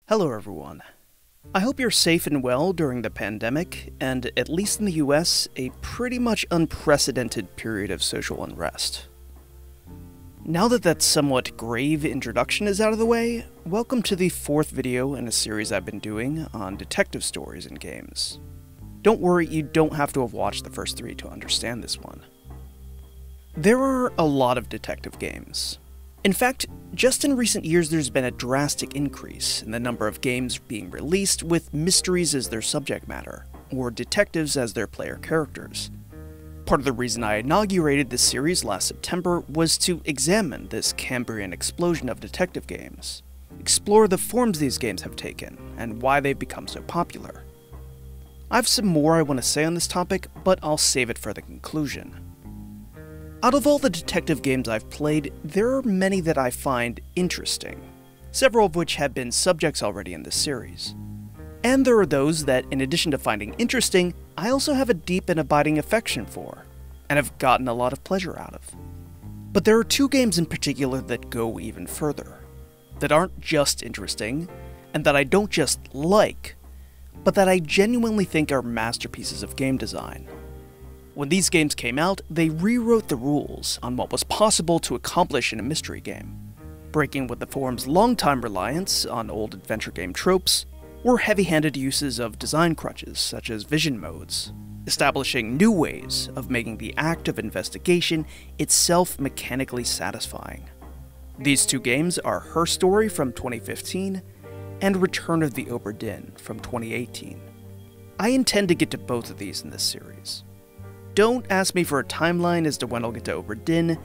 Hello everyone. I hope you're safe and well during the pandemic, and at least in the US, a pretty much unprecedented period of social unrest. Now that somewhat grave introduction is out of the way, welcome to the fourth video in a series I've been doing on detective stories in games. Don't worry, you don't have to have watched the first three to understand this one. There are a lot of detective games. In fact, just in recent years there's been a drastic increase in the number of games being released with mysteries as their subject matter, or detectives as their player characters. Part of the reason I inaugurated this series last September was to examine this Cambrian explosion of detective games, explore the forms these games have taken, and why they've become so popular. I have some more I want to say on this topic, but I'll save it for the conclusion. Out of all the detective games I've played, there are many that I find interesting, several of which have been subjects already in this series. And there are those that, in addition to finding interesting, I also have a deep and abiding affection for, and have gotten a lot of pleasure out of. But there are two games in particular that go even further, that aren't just interesting, and that I don't just like, but that I genuinely think are masterpieces of game design. When these games came out, they rewrote the rules on what was possible to accomplish in a mystery game, breaking with the forum's longtime reliance on old adventure game tropes, or heavy-handed uses of design crutches such as vision modes, establishing new ways of making the act of investigation itself mechanically satisfying. These two games are Her Story from 2015 and Return of the Obra Dinn from 2018. I intend to get to both of these in this series. Don't ask me for a timeline as to when I'll get to Obra Dinn.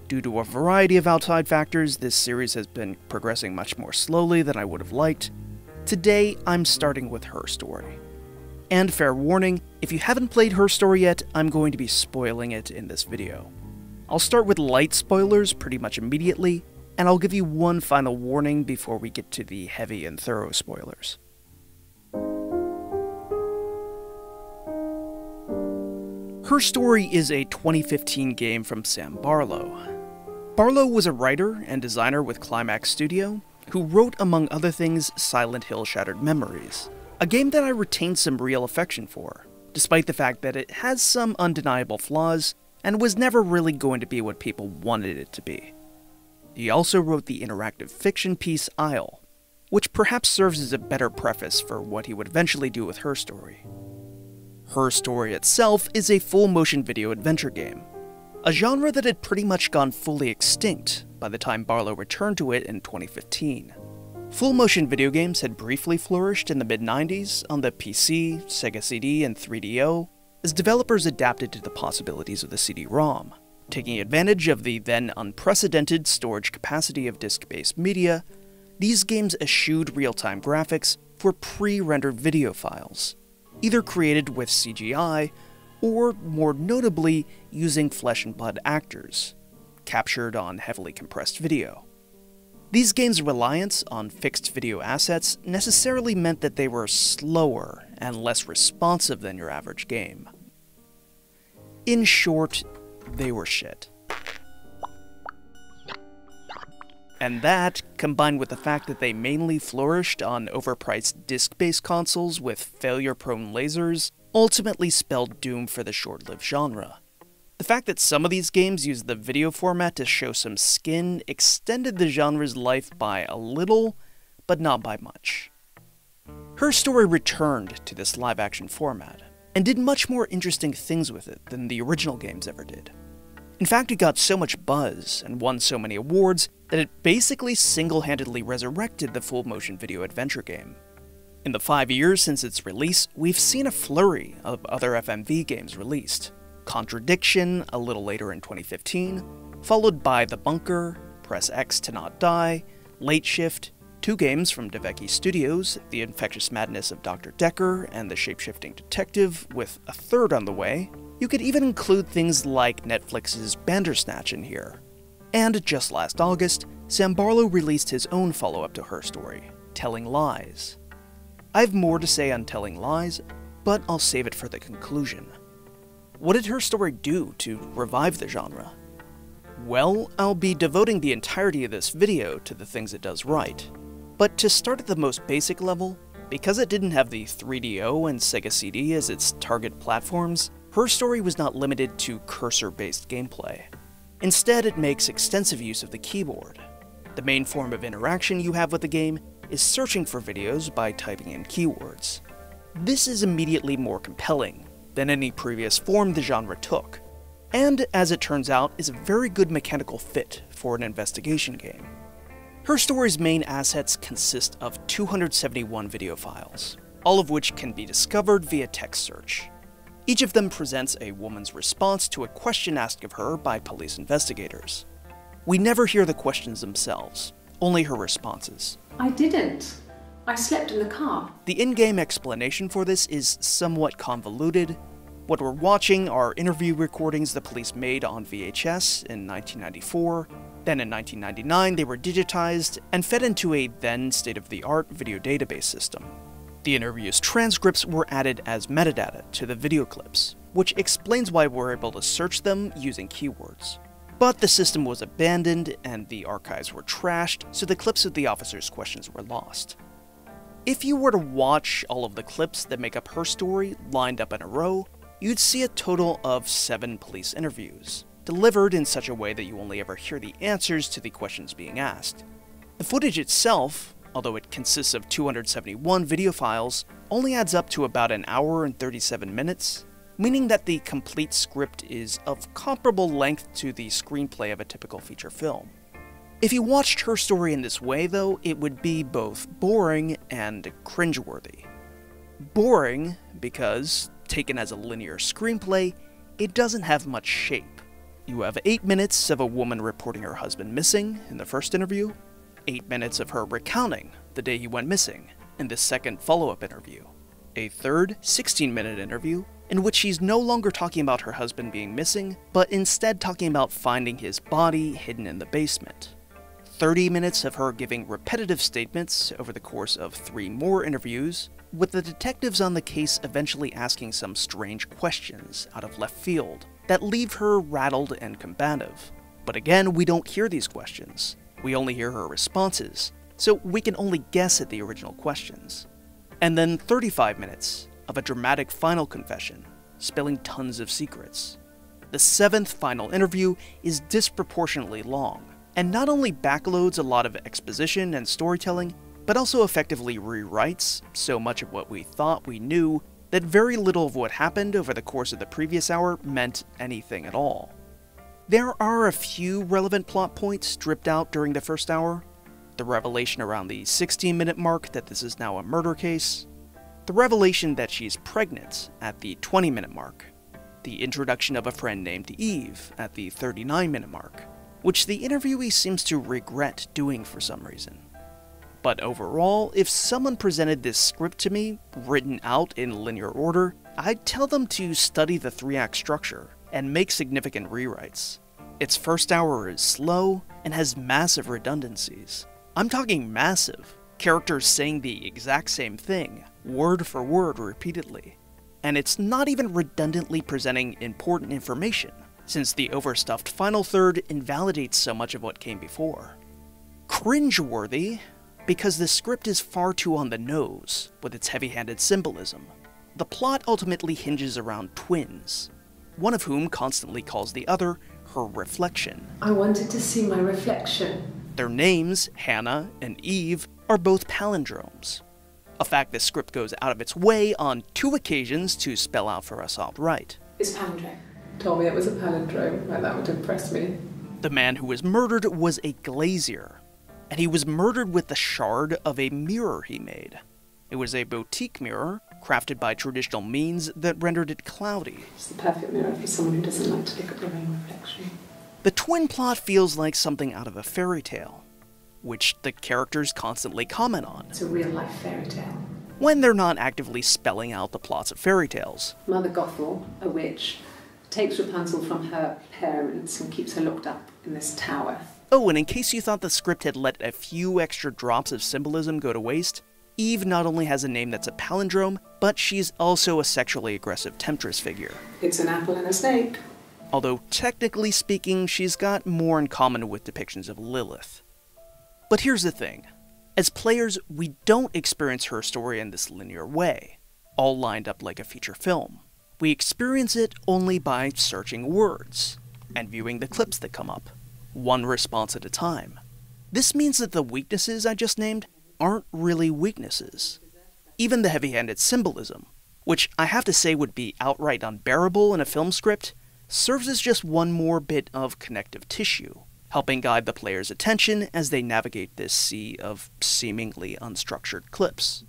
Due to a variety of outside factors, this series has been progressing much more slowly than I would have liked. Today, I'm starting with Her Story. And fair warning, if you haven't played Her Story yet, I'm going to be spoiling it in this video. I'll start with light spoilers pretty much immediately, and I'll give you one final warning before we get to the heavy and thorough spoilers. Her Story is a 2015 game from Sam Barlow. Barlow was a writer and designer with Climax Studio, who wrote, among other things, Silent Hill: Shattered Memories, a game that I retained some real affection for, despite the fact that it has some undeniable flaws and was never really going to be what people wanted it to be. He also wrote the interactive fiction piece Isle, which perhaps serves as a better preface for what he would eventually do with Her Story. Her Story itself is a full-motion video adventure game, a genre that had pretty much gone fully extinct by the time Barlow returned to it in 2015. Full-motion video games had briefly flourished in the mid-90s on the PC, Sega CD, and 3DO, as developers adapted to the possibilities of the CD-ROM. Taking advantage of the then unprecedented storage capacity of disc-based media, these games eschewed real-time graphics for pre-rendered video files, either created with CGI, or more notably, using flesh and blood actors, captured on heavily compressed video. These games' reliance on fixed video assets necessarily meant that they were slower and less responsive than your average game. In short, they were shit. And that, combined with the fact that they mainly flourished on overpriced disc-based consoles with failure-prone lasers, ultimately spelled doom for the short-lived genre. The fact that some of these games used the video format to show some skin extended the genre's life by a little, but not by much. Her Story returned to this live-action format, and did much more interesting things with it than the original games ever did. In fact, it got so much buzz and won so many awards that it basically single-handedly resurrected the full-motion video adventure game. In the 5 years since its release, we've seen a flurry of other FMV games released. Contradiction, a little later in 2015, followed by The Bunker, Press X to Not Die, Late Shift, two games from DeVecchi Studios, The Infectious Madness of Dr. Decker and The Shapeshifting Detective, with a third on the way. You could even include things like Netflix's Bandersnatch in here. And just last August, Sam Barlow released his own follow-up to Her Story, Telling Lies. I have more to say on Telling Lies, but I'll save it for the conclusion. What did Her Story do to revive the genre? Well, I'll be devoting the entirety of this video to the things it does right, But to start at the most basic level, because it didn't have the 3DO and Sega CD as its target platforms, Her Story was not limited to cursor-based gameplay. Instead, it makes extensive use of the keyboard. The main form of interaction you have with the game is searching for videos by typing in keywords. This is immediately more compelling than any previous form the genre took, and as it turns out, is a very good mechanical fit for an investigation game. Her Story's main assets consist of 271 video files, all of which can be discovered via text search. Each of them presents a woman's response to a question asked of her by police investigators. We never hear the questions themselves, only her responses. I didn't. I slept in the car. The in-game explanation for this is somewhat convoluted. What we're watching are interview recordings the police made on VHS in 1994. Then in 1999 they were digitized and fed into a then state-of-the-art video database system. The interview's transcripts were added as metadata to the video clips, which explains why we're able to search them using keywords. But the system was abandoned and the archives were trashed, so the clips of the officers' questions were lost. If you were to watch all of the clips that make up Her Story lined up in a row, you'd see a total of 7 police interviews, delivered in such a way that you only ever hear the answers to the questions being asked. The footage itself, although it consists of 271 video files, only adds up to about an hour and 37 minutes, meaning that the complete script is of comparable length to the screenplay of a typical feature film. If you watched Her Story in this way, though, it would be both boring and cringeworthy. Boring because, taken as a linear screenplay, it doesn't have much shape. You have 8 minutes of a woman reporting her husband missing in the first interview, 8 minutes of her recounting the day he went missing in the second follow-up interview, a third 16-minute interview in which she's no longer talking about her husband being missing, but instead talking about finding his body hidden in the basement, 30 minutes of her giving repetitive statements over the course of 3 more interviews, with the detectives on the case eventually asking some strange questions out of left field that leave her rattled and combative. But again, we don't hear these questions. We only hear her responses, so we can only guess at the original questions. And then 35 minutes of a dramatic final confession, spilling tons of secrets. The 7th final interview is disproportionately long, and not only backloads a lot of exposition and storytelling, but also effectively rewrites so much of what we thought we knew that very little of what happened over the course of the previous hour meant anything at all. There are a few relevant plot points stripped out during the first hour. The revelation around the 16-minute mark that this is now a murder case. The revelation that she's pregnant at the 20-minute mark. The introduction of a friend named Eve at the 39-minute mark, which the interviewee seems to regret doing for some reason. But overall, if someone presented this script to me, written out in linear order, I'd tell them to study the 3-act structure and make significant rewrites. Its first hour is slow and has massive redundancies. I'm talking massive. Characters saying the exact same thing, word for word repeatedly. And it's not even redundantly presenting important information, since the overstuffed final third invalidates so much of what came before. Cringeworthy, because the script is far too on the nose with its heavy-handed symbolism. The plot ultimately hinges around twins, one of whom constantly calls the other her reflection. I wanted to see my reflection. Their names, Hannah and Eve, are both palindromes, a fact the script goes out of its way on 2 occasions to spell out for us outright. It's palindrome. Told me it was a palindrome, like that would impress me. The man who was murdered was a glazier, and he was murdered with the shard of a mirror he made. It was a boutique mirror, crafted by traditional means that rendered it cloudy. It's the perfect mirror for someone who doesn't like to look at their own reflection. The twin plot feels like something out of a fairy tale, which the characters constantly comment on. It's a real-life fairy tale. When they're not actively spelling out the plots of fairy tales. Mother Gothel, a witch, takes Rapunzel from her parents and keeps her locked up in this tower. Oh, and in case you thought the script had let a few extra drops of symbolism go to waste, Eve not only has a name that's a palindrome, but she's also a sexually aggressive temptress figure. It's an apple and a snake. Although technically speaking, she's got more in common with depictions of Lilith. But here's the thing. As players, we don't experience her story in this linear way, all lined up like a feature film. We experience it only by searching words and viewing the clips that come up, one response at a time. This means that the weaknesses I just named aren't really weaknesses. Even the heavy-handed symbolism, which I have to say would be outright unbearable in a film script, serves as just one more bit of connective tissue, helping guide the player's attention as they navigate this sea of seemingly unstructured clips.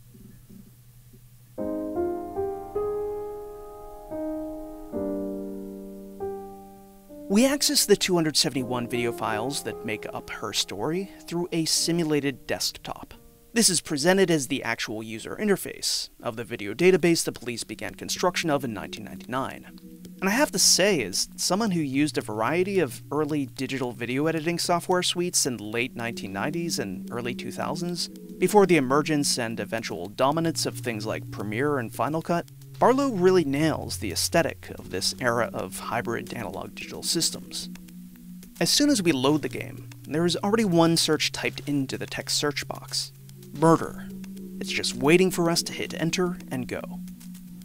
We access the 271 video files that make up her story through a simulated desktop. This is presented as the actual user interface of the video database the police began construction of in 1999. And I have to say, as someone who used a variety of early digital video editing software suites in the late 1990s and early 2000s, before the emergence and eventual dominance of things like Premiere and Final Cut, Barlow really nails the aesthetic of this era of hybrid analog-digital systems. As soon as we load the game, there is already one search typed into the text search box: murder. It's just waiting for us to hit enter and go.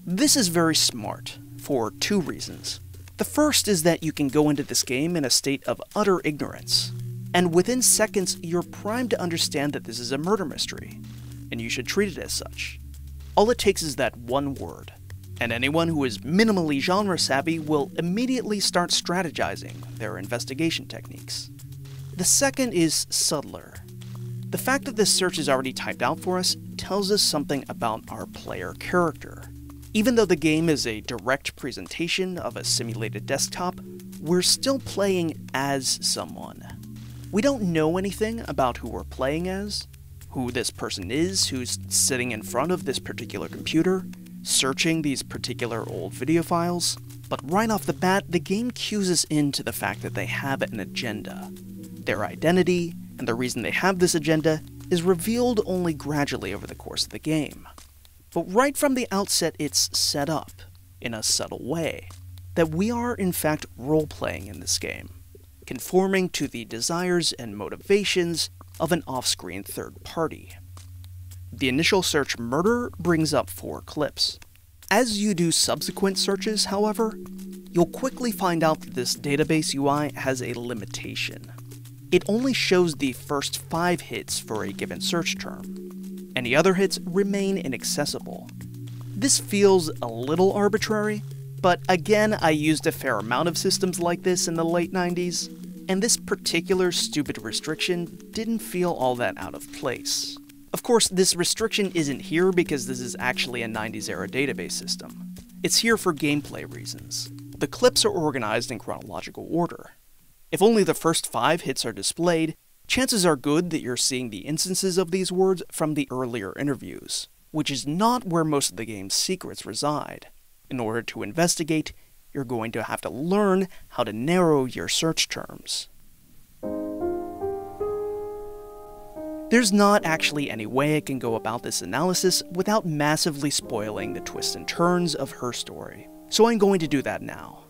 This is very smart, for two reasons. The first is that you can go into this game in a state of utter ignorance, and within seconds you're primed to understand that this is a murder mystery, and you should treat it as such. All it takes is that one word, and anyone who is minimally genre savvy will immediately start strategizing their investigation techniques. The second is subtler. The fact that this search is already typed out for us tells us something about our player character. Even though the game is a direct presentation of a simulated desktop, we're still playing as someone. We don't know anything about who we're playing as, who this person is who's sitting in front of this particular computer, searching these particular old video files, but right off the bat, the game cues us into the fact that they have an agenda. Their identity, and the reason they have this agenda, is revealed only gradually over the course of the game. But right from the outset, it's set up, in a subtle way, that we are in fact role-playing in this game, conforming to the desires and motivations of an off-screen third party. The initial search murder brings up 4 clips. As you do subsequent searches, however, you'll quickly find out that this database UI has a limitation. It only shows the first 5 hits for a given search term. Any other hits remain inaccessible. This feels a little arbitrary, but again, I used a fair amount of systems like this in the late 90s, and this particular stupid restriction didn't feel all that out of place. Of course, this restriction isn't here because this is actually a 90s-era database system. It's here for gameplay reasons. The clips are organized in chronological order. If only the first 5 hits are displayed, chances are good that you're seeing the instances of these words from the earlier interviews, which is not where most of the game's secrets reside. In order to investigate, you're going to have to learn how to narrow your search terms. There's not actually any way I can go about this analysis without massively spoiling the twists and turns of her story, so I'm going to do that now.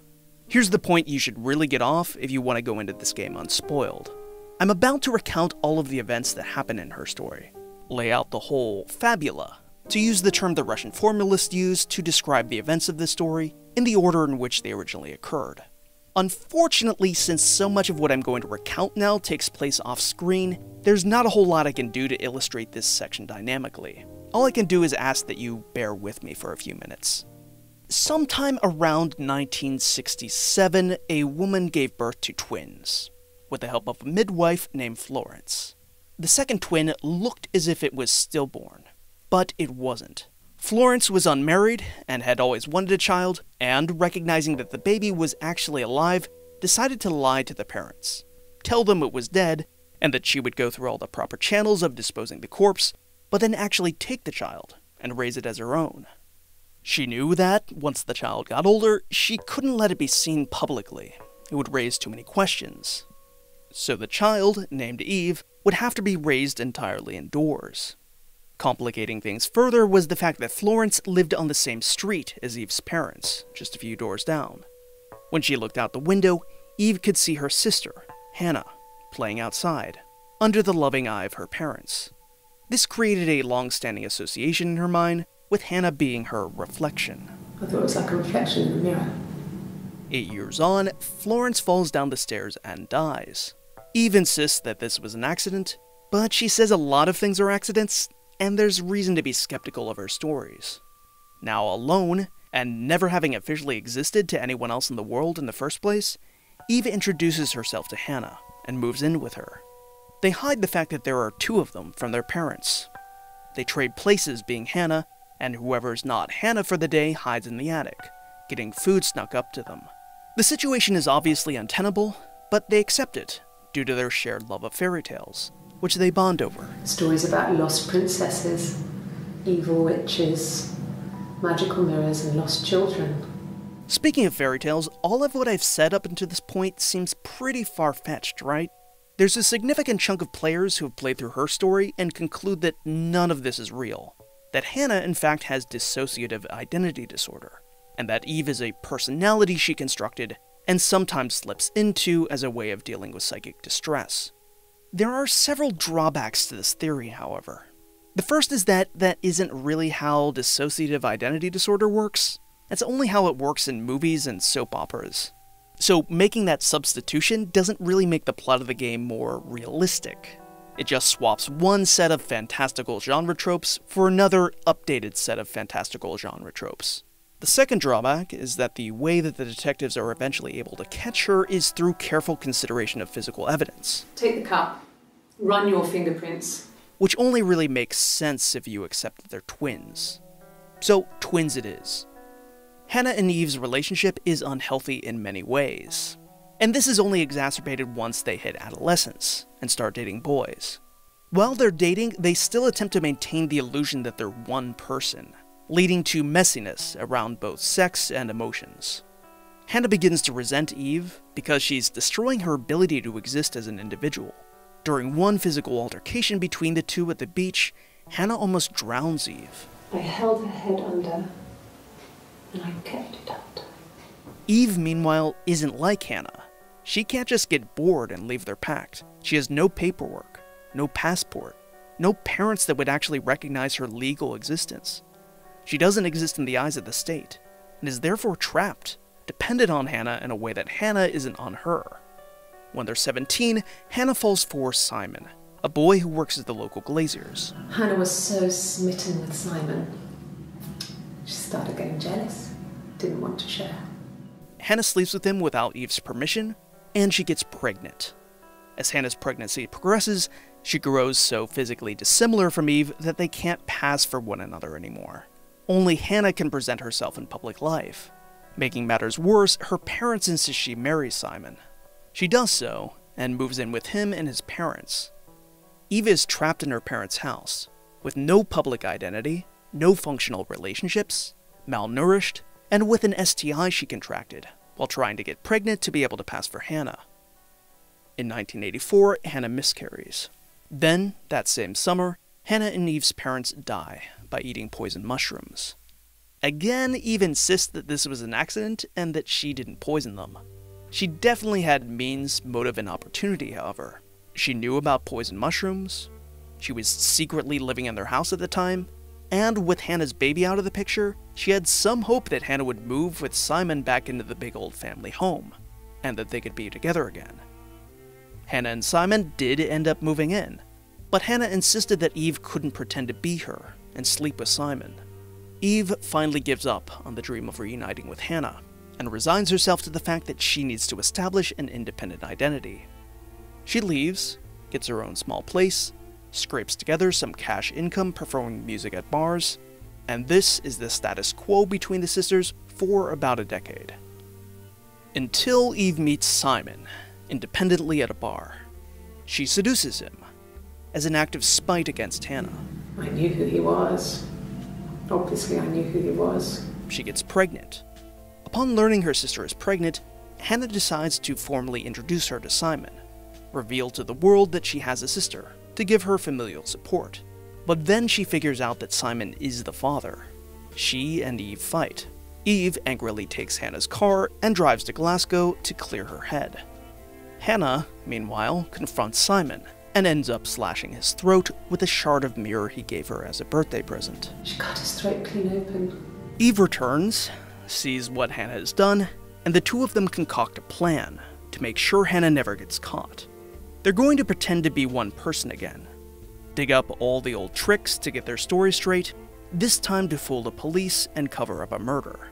Here's the point you should really get off if you want to go into this game unspoiled. I'm about to recount all of the events that happen in her story, lay out the whole fabula, to use the term the Russian formalists used to describe the events of this story in the order in which they originally occurred. Unfortunately, since so much of what I'm going to recount now takes place off-screen, there's not a whole lot I can do to illustrate this section dynamically. All I can do is ask that you bear with me for a few minutes. Sometime around 1967, a woman gave birth to twins, with the help of a midwife named Florence. The second twin looked as if it was stillborn, but it wasn't. Florence was unmarried and had always wanted a child, and recognizing that the baby was actually alive, decided to lie to the parents, tell them it was dead, and that she would go through all the proper channels of disposing the corpse, but then actually take the child and raise it as her own. She knew that, once the child got older, she couldn't let it be seen publicly. It would raise too many questions. So the child, named Eve, would have to be raised entirely indoors. Complicating things further was the fact that Florence lived on the same street as Eve's parents, just a few doors down. When she looked out the window, Eve could see her sister, Hannah, playing outside, under the loving eye of her parents. This created a long-standing association in her mind with Hannah being her reflection. I thought it was like a reflection in the mirror. 8 years on, Florence falls down the stairs and dies. Eve insists that this was an accident, but she says a lot of things are accidents, and there's reason to be skeptical of her stories. Now alone, and never having officially existed to anyone else in the world in the first place, Eve introduces herself to Hannah and moves in with her. They hide the fact that there are 2 of them from their parents. They trade places being Hannah, and whoever's not Hannah for the day hides in the attic, getting food snuck up to them. The situation is obviously untenable, but they accept it due to their shared love of fairy tales, which they bond over. Stories about lost princesses, evil witches, magical mirrors, and lost children. Speaking of fairy tales, all of what I've said up until this point seems pretty far-fetched, right? There's a significant chunk of players who have played through her story and conclude that none of this is real. That Hannah, in fact, has dissociative identity disorder, and that Eve is a personality she constructed and sometimes slips into as a way of dealing with psychic distress. There are several drawbacks to this theory, however. The first is that isn't really how dissociative identity disorder works. That's only how it works in movies and soap operas. So making that substitution doesn't really make the plot of the game more realistic. It just swaps one set of fantastical genre tropes for another updated set of fantastical genre tropes. The second drawback is that the way that the detectives are eventually able to catch her is through careful consideration of physical evidence. Take the cup, run your fingerprints. Which only really makes sense if you accept that they're twins. So, twins it is. Hannah and Eve's relationship is unhealthy in many ways. And this is only exacerbated once they hit adolescence and start dating boys. While they're dating, they still attempt to maintain the illusion that they're one person, leading to messiness around both sex and emotions. Hannah begins to resent Eve because she's destroying her ability to exist as an individual. During one physical altercation between the two at the beach, Hannah almost drowns Eve. I held her head under, and I kept it under. Eve, meanwhile, isn't like Hannah. She can't just get bored and leave their pact. She has no paperwork, no passport, no parents that would actually recognize her legal existence. She doesn't exist in the eyes of the state, and is therefore trapped, dependent on Hannah in a way that Hannah isn't on her. When they're 17, Hannah falls for Simon, a boy who works at the local glaziers. Hannah was so smitten with Simon. She started getting jealous, didn't want to share. Hannah sleeps with him without Eve's permission, and she gets pregnant. As Hannah's pregnancy progresses, she grows so physically dissimilar from Eve that they can't pass for one another anymore. Only Hannah can present herself in public life. Making matters worse, her parents insist she marry Simon. She does so, and moves in with him and his parents. Eve is trapped in her parents' house, with no public identity, no functional relationships, malnourished, and with an STI she contracted, while trying to get pregnant to be able to pass for Hannah. In 1984, Hannah miscarries. Then, that same summer, Hannah and Eve's parents die by eating poison mushrooms. Again, Eve insists that this was an accident and that she didn't poison them. She definitely had means, motive, and opportunity, however. She knew about poison mushrooms, she was secretly living in their house at the time, and with Hannah's baby out of the picture, she had some hope that Hannah would move with Simon back into the big old family home, and that they could be together again. Hannah and Simon did end up moving in, but Hannah insisted that Eve couldn't pretend to be her and sleep with Simon. Eve finally gives up on the dream of reuniting with Hannah, and resigns herself to the fact that she needs to establish an independent identity. She leaves, gets her own small place, scrapes together some cash income performing music at bars, and this is the status quo between the sisters for about a decade. Until Eve meets Simon, independently at a bar. She seduces him, as an act of spite against Hannah. I knew who he was. Obviously, I knew who he was. She gets pregnant. Upon learning her sister is pregnant, Hannah decides to formally introduce her to Simon, reveal to the world that she has a sister, to give her familial support. But then she figures out that Simon is the father. She and Eve fight. Eve angrily takes Hannah's car and drives to Glasgow to clear her head. Hannah, meanwhile, confronts Simon, and ends up slashing his throat with a shard of mirror he gave her as a birthday present. She cut his throat clean open. Eve returns, sees what Hannah has done, and the two of them concoct a plan to make sure Hannah never gets caught. They're going to pretend to be one person again, dig up all the old tricks to get their story straight, this time to fool the police and cover up a murder.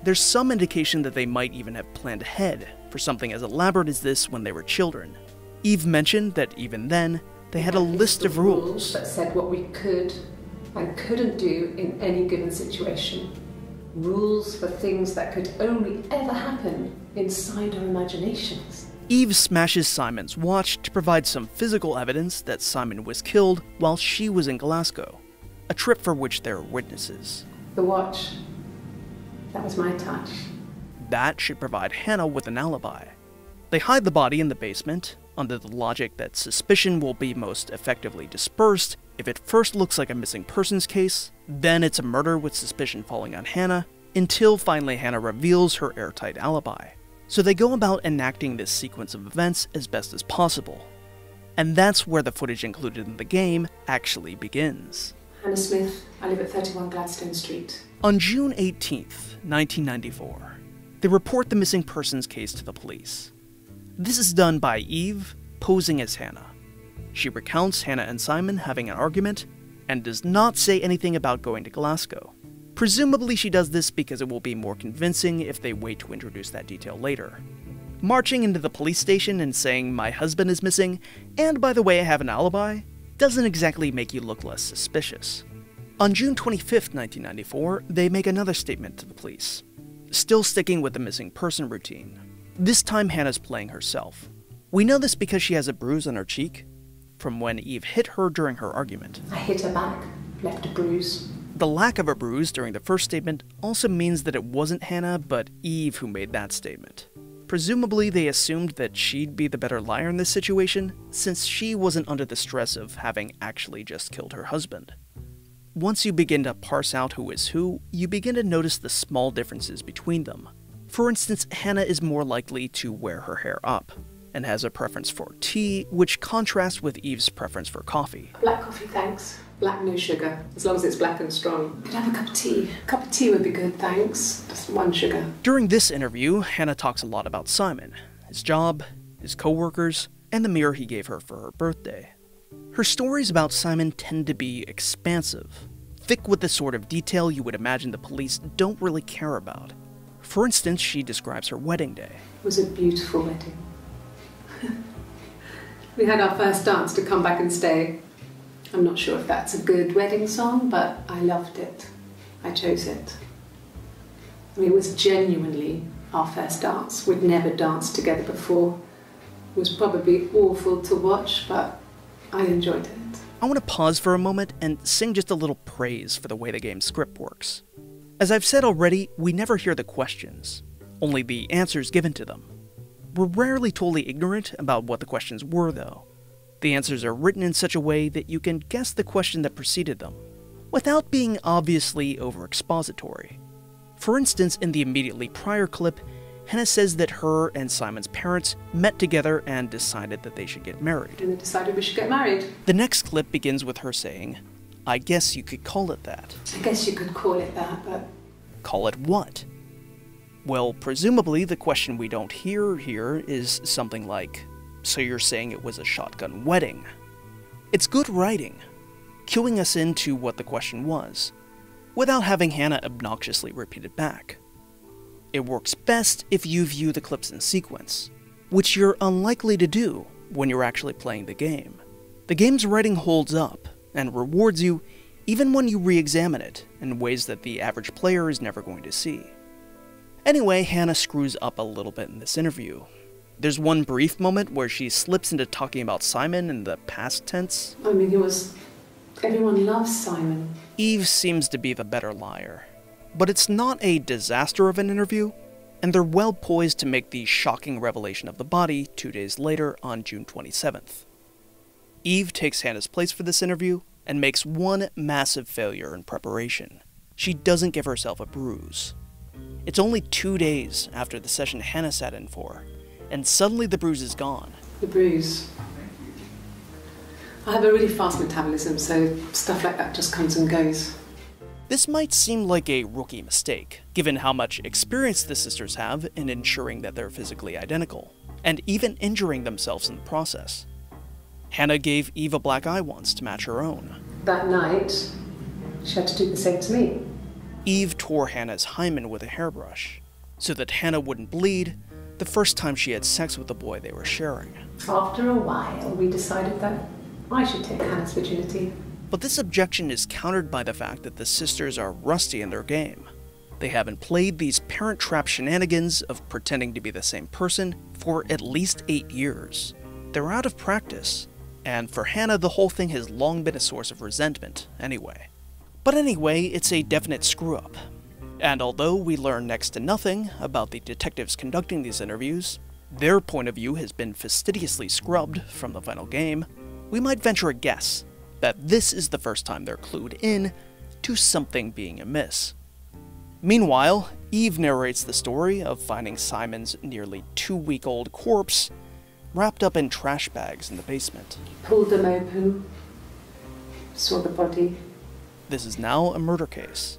There's some indication that they might even have planned ahead for something as elaborate as this when they were children. Eve mentioned that even then, they had a list of rules that said what we could and couldn't do in any given situation. Rules for things that could only ever happen inside our imaginations. Eve smashes Simon's watch to provide some physical evidence that Simon was killed while she was in Glasgow, a trip for which there are witnesses. The watch, that was my touch. That should provide Hannah with an alibi. They hide the body in the basement, under the logic that suspicion will be most effectively dispersed if it first looks like a missing persons case, then it's a murder with suspicion falling on Hannah, until finally Hannah reveals her airtight alibi. So they go about enacting this sequence of events as best as possible. And that's where the footage included in the game actually begins. Hannah Smith, I live at 31 Gladstone Street. On June 18th, 1994, they report the missing persons case to the police. This is done by Eve, posing as Hannah. She recounts Hannah and Simon having an argument, and does not say anything about going to Glasgow. Presumably she does this because it will be more convincing if they wait to introduce that detail later. Marching into the police station and saying, "My husband is missing, and by the way I have an alibi," doesn't exactly make you look less suspicious. On June 25th, 1994, they make another statement to the police, still sticking with the missing person routine. This time Hannah's playing herself. We know this because she has a bruise on her cheek from when Eve hit her during her argument. I hit her back, left a bruise. The lack of a bruise during the first statement also means that it wasn't Hannah, but Eve who made that statement. Presumably they assumed that she'd be the better liar in this situation, since she wasn't under the stress of having actually just killed her husband. Once you begin to parse out who is who, you begin to notice the small differences between them. For instance, Hannah is more likely to wear her hair up, and has a preference for tea, which contrasts with Eve's preference for coffee. Black coffee, thanks. Black, no sugar, as long as it's black and strong. Could I have a cup of tea? A cup of tea would be good, thanks. Just one sugar. During this interview, Hannah talks a lot about Simon, his job, his co-workers, and the mirror he gave her for her birthday. Her stories about Simon tend to be expansive, thick with the sort of detail you would imagine the police don't really care about. For instance, she describes her wedding day. It was a beautiful wedding. We had our first dance to Come Back and Stay. I'm not sure if that's a good wedding song, but I loved it. I chose it. I mean, it was genuinely our first dance. We'd never danced together before. It was probably awful to watch, but I enjoyed it. I want to pause for a moment and sing just a little praise for the way the game's script works. As I've said already, we never hear the questions, only the answers given to them. We're rarely totally ignorant about what the questions were, though. The answers are written in such a way that you can guess the question that preceded them, without being obviously over-expository. For instance, in the immediately prior clip, Hannah says that her and Simon's parents met together and decided that they should get married. And they decided we should get married. The next clip begins with her saying, "I guess you could call it that." I guess you could call it that, but... Call it what? Well, presumably the question we don't hear here is something like, "So you're saying it was a shotgun wedding?" It's good writing, cueing us into what the question was, without having Hannah obnoxiously repeat it back. It works best if you view the clips in sequence, which you're unlikely to do when you're actually playing the game. The game's writing holds up, and rewards you even when you re-examine it in ways that the average player is never going to see. Anyway, Hannah screws up a little bit in this interview. There's one brief moment where she slips into talking about Simon in the past tense. I mean, everyone loves Simon. Eve seems to be the better liar. But it's not a disaster of an interview, and they're well poised to make the shocking revelation of the body 2 days later on June 27th. Eve takes Hannah's place for this interview, and makes one massive failure in preparation. She doesn't give herself a bruise. It's only 2 days after the session Hannah sat in for, and suddenly the bruise is gone. The bruise. I have a really fast metabolism, so stuff like that just comes and goes. This might seem like a rookie mistake, given how much experience the sisters have in ensuring that they're physically identical, and even injuring themselves in the process. Hannah gave Eve a black eye once to match her own. That night, she had to do the same to me. Eve tore Hannah's hymen with a hairbrush, so that Hannah wouldn't bleed the first time she had sex with the boy they were sharing. After a while, we decided that I should take Hannah's virginity. But this objection is countered by the fact that the sisters are rusty in their game. They haven't played these parent trap shenanigans of pretending to be the same person for at least 8 years. They're out of practice, and for Hannah the whole thing has long been a source of resentment anyway. But anyway, it's a definite screw-up. And although we learn next to nothing about the detectives conducting these interviews, their point of view has been fastidiously scrubbed from the final game, we might venture a guess that this is the first time they're clued in to something being amiss. Meanwhile, Eve narrates the story of finding Simon's nearly 2-week-old corpse wrapped up in trash bags in the basement. Pulled them open, saw the body. This is now a murder case,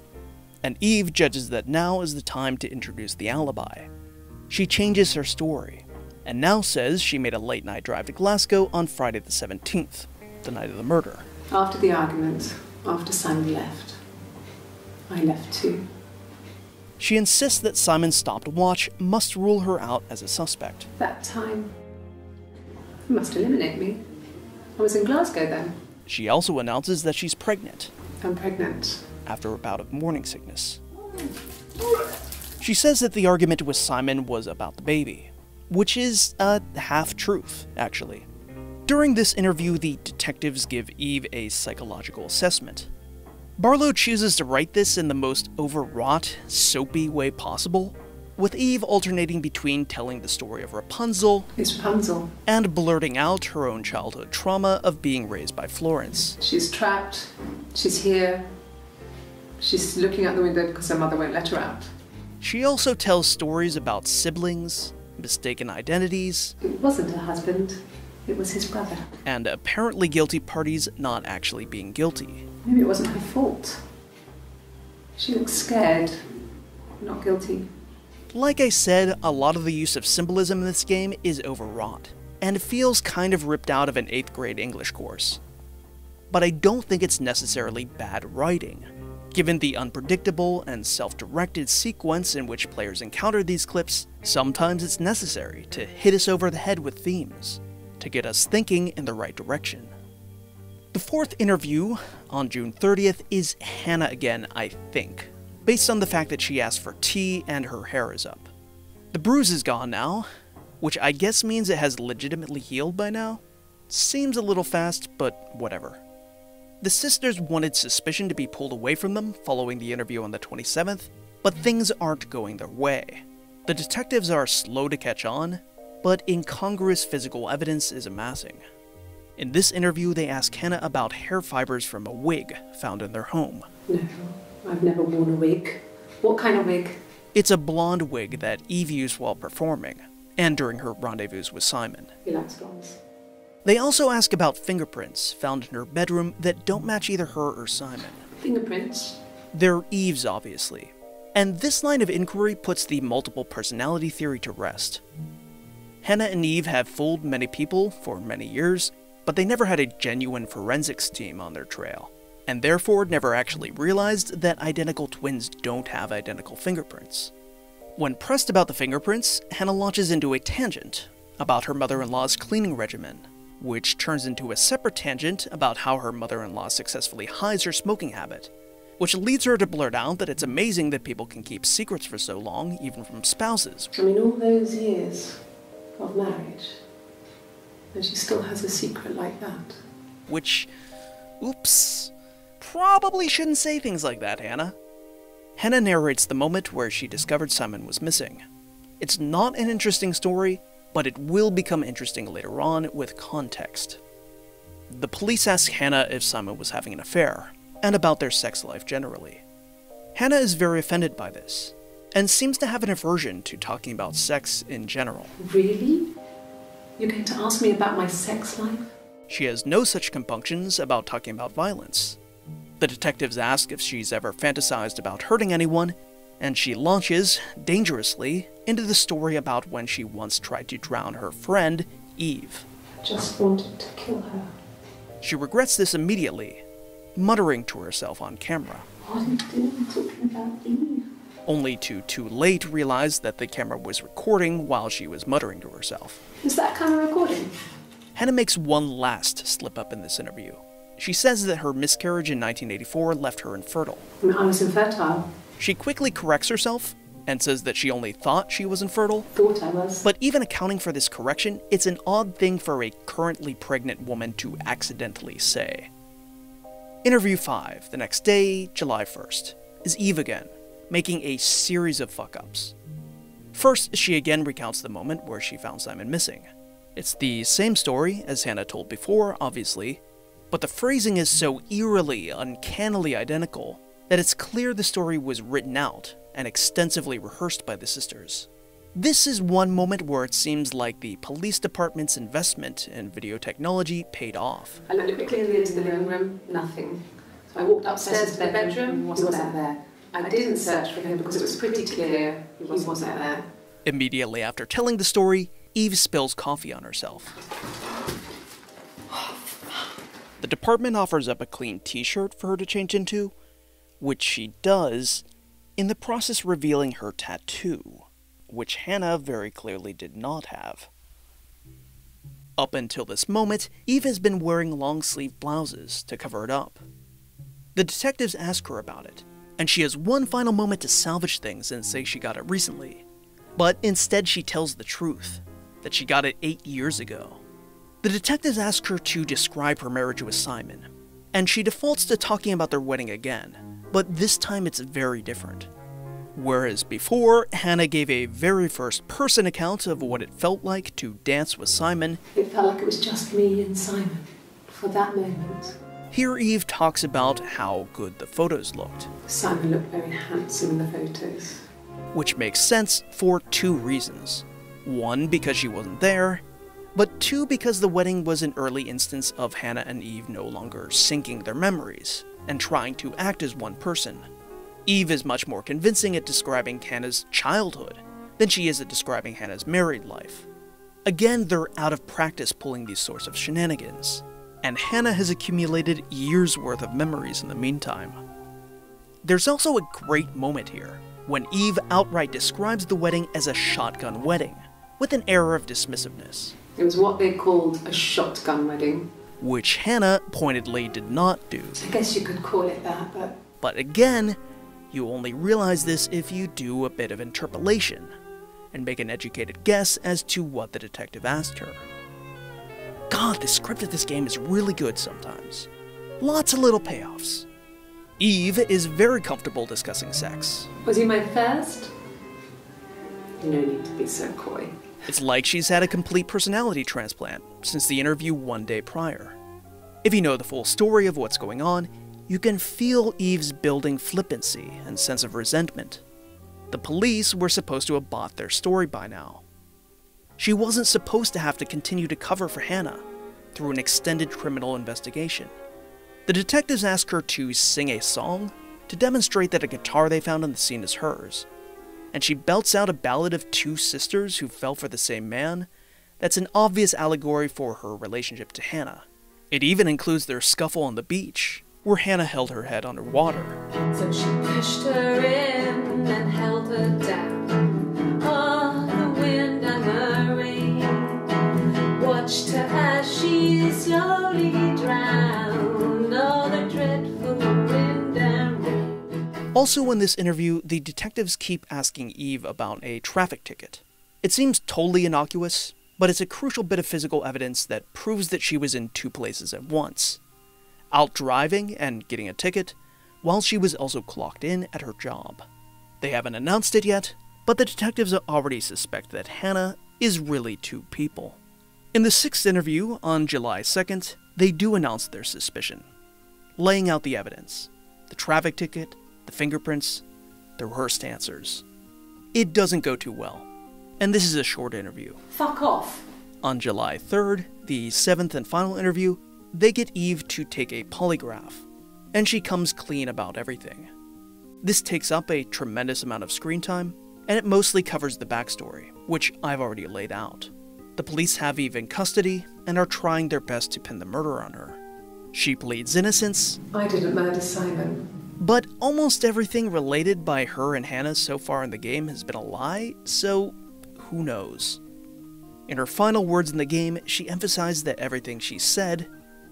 and Eve judges that now is the time to introduce the alibi. She changes her story, and now says she made a late-night drive to Glasgow on Friday the 17th, the night of the murder. After the argument, after Simon left, I left too. She insists that Simon's stopped watch must rule her out as a suspect. That time, you must eliminate me. I was in Glasgow then. She also announces that she's pregnant. I'm pregnant. After a bout of morning sickness. She says that the argument with Simon was about the baby, which is a half-truth, actually. During this interview, the detectives give Eve a psychological assessment. Barlow chooses to write this in the most overwrought, soapy way possible, with Eve alternating between telling the story of Rapunzel It's Rapunzel. and blurting out her own childhood trauma of being raised by Florence. She's trapped. She's here. She's looking out the window because her mother won't let her out. She also tells stories about siblings, mistaken identities, It wasn't her husband. It was his brother. and apparently guilty parties not actually being guilty. Maybe it wasn't her fault. She looks scared, not guilty. Like I said, a lot of the use of symbolism in this game is overwrought, and feels kind of ripped out of an 8th grade English course. But I don't think it's necessarily bad writing. Given the unpredictable and self-directed sequence in which players encounter these clips, sometimes it's necessary to hit us over the head with themes, to get us thinking in the right direction. The 4th interview, on June 30th, is Hannah again, I think, based on the fact that she asked for tea and her hair is up. The bruise is gone now, which I guess means it has legitimately healed by now. Seems a little fast, but whatever. The sisters wanted suspicion to be pulled away from them following the interview on the 27th, but things aren't going their way. The detectives are slow to catch on, but incongruous physical evidence is amassing. In this interview, they ask Hannah about hair fibers from a wig found in their home. No, I've never worn a wig. What kind of wig? It's a blonde wig that Eve used while performing, and during her rendezvous with Simon. He likes blondes. They also ask about fingerprints found in her bedroom that don't match either her or Simon. Fingerprints? They're Eve's, obviously. And this line of inquiry puts the multiple personality theory to rest. Hannah and Eve have fooled many people for many years, but they never had a genuine forensics team on their trail, and therefore never actually realized that identical twins don't have identical fingerprints. When pressed about the fingerprints, Hannah launches into a tangent about her mother-in-law's cleaning regimen, which turns into a separate tangent about how her mother-in-law successfully hides her smoking habit, which leads her to blurt out that it's amazing that people can keep secrets for so long, even from spouses. I mean, all those years of marriage, and she still has a secret like that. Which, oops, probably shouldn't say things like that, Hannah. Hannah narrates the moment where she discovered Simon was missing. It's not an interesting story, but it will become interesting later on with context. The police ask Hannah if Simon was having an affair, and about their sex life generally. Hannah is very offended by this, and seems to have an aversion to talking about sex in general. Really? You're going to ask me about my sex life? She has no such compunctions about talking about violence. The detectives ask if she's ever fantasized about hurting anyone, and she launches, dangerously, into the story about when she once tried to drown her friend, Eve. I just wanted to kill her. She regrets this immediately, muttering to herself on camera. What are you doing talking about Eve? Only to too late realize that the camera was recording while she was muttering to herself. Is that camera recording? Hannah makes one last slip-up in this interview. She says that her miscarriage in 1984 left her infertile. I was infertile. She quickly corrects herself and says that she only thought she was infertile. Thought I was. But even accounting for this correction, it's an odd thing for a currently pregnant woman to accidentally say. Interview 5, the next day, July 1st, is Eve again, making a series of fuck-ups. First, she again recounts the moment where she found Simon missing. It's the same story as Hannah told before, obviously, but the phrasing is so eerily, uncannily identical that it's clear the story was written out and extensively rehearsed by the sisters. This is one moment where it seems like the police department's investment in video technology paid off. I looked quickly into the living room, nothing. So I walked upstairs to the bedroom, he wasn't there. I didn't search for him because it was pretty clear he wasn't there. Immediately after telling the story, Eve spills coffee on herself. The department offers up a clean t-shirt for her to change into, which she does, in the process revealing her tattoo, which Hannah very clearly did not have. Up until this moment, Eve has been wearing long-sleeve blouses to cover it up. The detectives ask her about it, and she has one final moment to salvage things and say she got it recently. But instead she tells the truth, that she got it 8 years ago. The detectives ask her to describe her marriage with Simon, and she defaults to talking about their wedding again, but this time it's very different. Whereas before, Hannah gave a very first-person account of what it felt like to dance with Simon. It felt like it was just me and Simon, for that moment. Here Eve talks about how good the photos looked. Simon looked very handsome in the photos. Which makes sense for 2 reasons. 1, because she wasn't there, but 2, because the wedding was an early instance of Hannah and Eve no longer syncing their memories and trying to act as one person. Eve is much more convincing at describing Hannah's childhood than she is at describing Hannah's married life. Again, they're out of practice pulling these sorts of shenanigans, and Hannah has accumulated years' worth of memories in the meantime. There's also a great moment here, when Eve outright describes the wedding as a shotgun wedding, with an air of dismissiveness. It was what they called a shotgun wedding. Which Hannah pointedly did not do. I guess you could call it that, but... But again, you only realize this if you do a bit of interpolation, and make an educated guess as to what the detective asked her. God, the script of this game is really good sometimes. Lots of little payoffs. Eve is very comfortable discussing sex. Was he my first? No need to be so coy. It's like she's had a complete personality transplant since the interview 1 day prior. If you know the full story of what's going on, you can feel Eve's building flippancy and sense of resentment. The police were supposed to have bought their story by now. She wasn't supposed to have to continue to cover for Hannah through an extended criminal investigation. The detectives ask her to sing a song to demonstrate that a guitar they found on the scene is hers, and she belts out a ballad of 2 sisters who fell for the same man that's an obvious allegory for her relationship to Hannah. It even includes their scuffle on the beach, where Hannah held her head underwater. So she pushed her in and held her down. Oh, the wind and the rain. Watched her as she slowly drowned. Oh, the dreadful wind and rain. Also in this interview, the detectives keep asking Eve about a traffic ticket. It seems totally innocuous, but it's a crucial bit of physical evidence that proves that she was in 2 places at once. Out driving and getting a ticket, while she was also clocked in at her job. They haven't announced it yet, but the detectives already suspect that Hannah is really 2 people. In the 6th interview on July 2nd, they do announce their suspicion, laying out the evidence, the traffic ticket, the fingerprints, the rehearsed answers. It doesn't go too well, and this is a short interview. Fuck off. On July 3rd, the 7th and final interview, they get Eve to take a polygraph, and she comes clean about everything. This takes up a tremendous amount of screen time, and it mostly covers the backstory, which I've already laid out. The police have Eve in custody and are trying their best to pin the murder on her. She pleads innocence. I didn't murder Simon. But almost everything related by her and Hannah so far in the game has been a lie, so who knows? In her final words in the game, she emphasized that everything she said,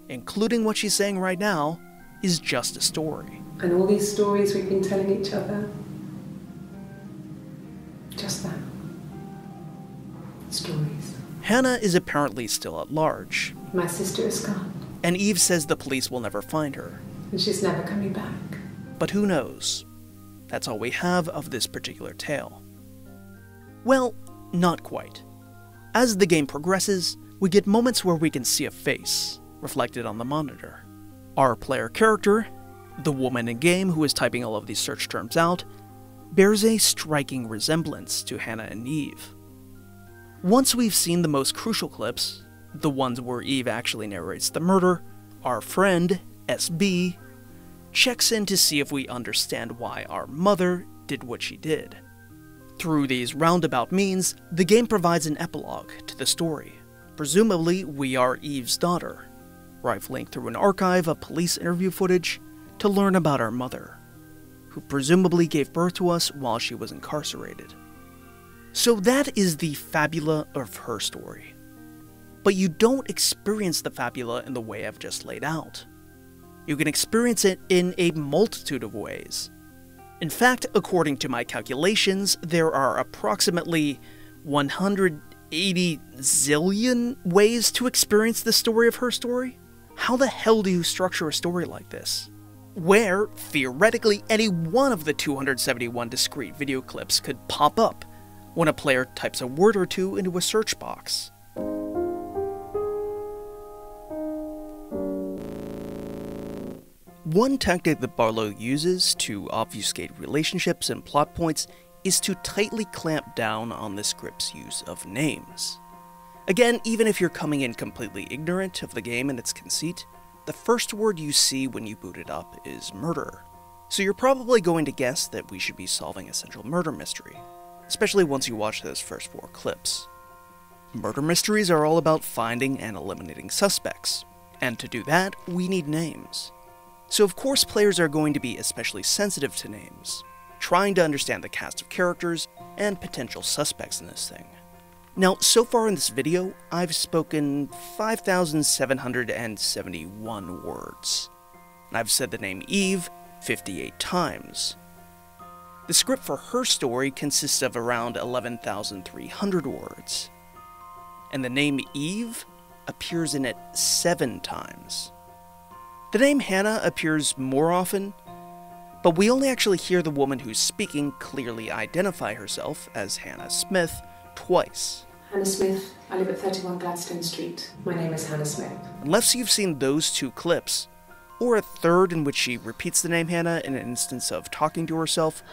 including what she's saying right now, is just a story. And all these stories we've been telling each other, just that. Stories. Hannah is apparently still at large. My sister is gone. And Eve says the police will never find her. And she's never coming back. But who knows? That's all we have of this particular tale. Well, not quite. As the game progresses, we get moments where we can see a face reflected on the monitor. Our player character, the woman in-game who is typing all of these search terms out, bears a striking resemblance to Hannah and Eve. Once we've seen the most crucial clips, the ones where Eve actually narrates the murder, our friend, SB, checks in to see if we understand why our mother did what she did. Through these roundabout means, the game provides an epilogue to the story. Presumably, we are Eve's daughter, rifling through an archive of police interview footage to learn about our mother, who presumably gave birth to us while she was incarcerated. So that is the fabula of her story. But you don't experience the fabula in the way I've just laid out. You can experience it in a multitude of ways. In fact, according to my calculations, there are approximately 180 zillion ways to experience the story of her story. How the hell do you structure a story like this? Where, theoretically, any one of the 271 discrete video clips could pop up when a player types a word or two into a search box. One tactic that Barlow uses to obfuscate relationships and plot points is to tightly clamp down on the script's use of names. Again, even if you're coming in completely ignorant of the game and its conceit, the first word you see when you boot it up is murder. So you're probably going to guess that we should be solving a central murder mystery, especially once you watch those first 4 clips. Murder mysteries are all about finding and eliminating suspects, and to do that, we need names. So of course players are going to be especially sensitive to names, trying to understand the cast of characters and potential suspects in this thing. Now, so far in this video, I've spoken 5,771 words, and I've said the name Eve 58 times. The script for her story consists of around 11,300 words, and the name Eve appears in it 7 times. The name Hannah appears more often, but we only actually hear the woman who's speaking clearly identify herself as Hannah Smith twice. Hannah Smith, I live at 31 Gladstone Street. My name is Hannah Smith. Unless you've seen those 2 clips, or a third in which she repeats the name Hannah in an instance of talking to herself,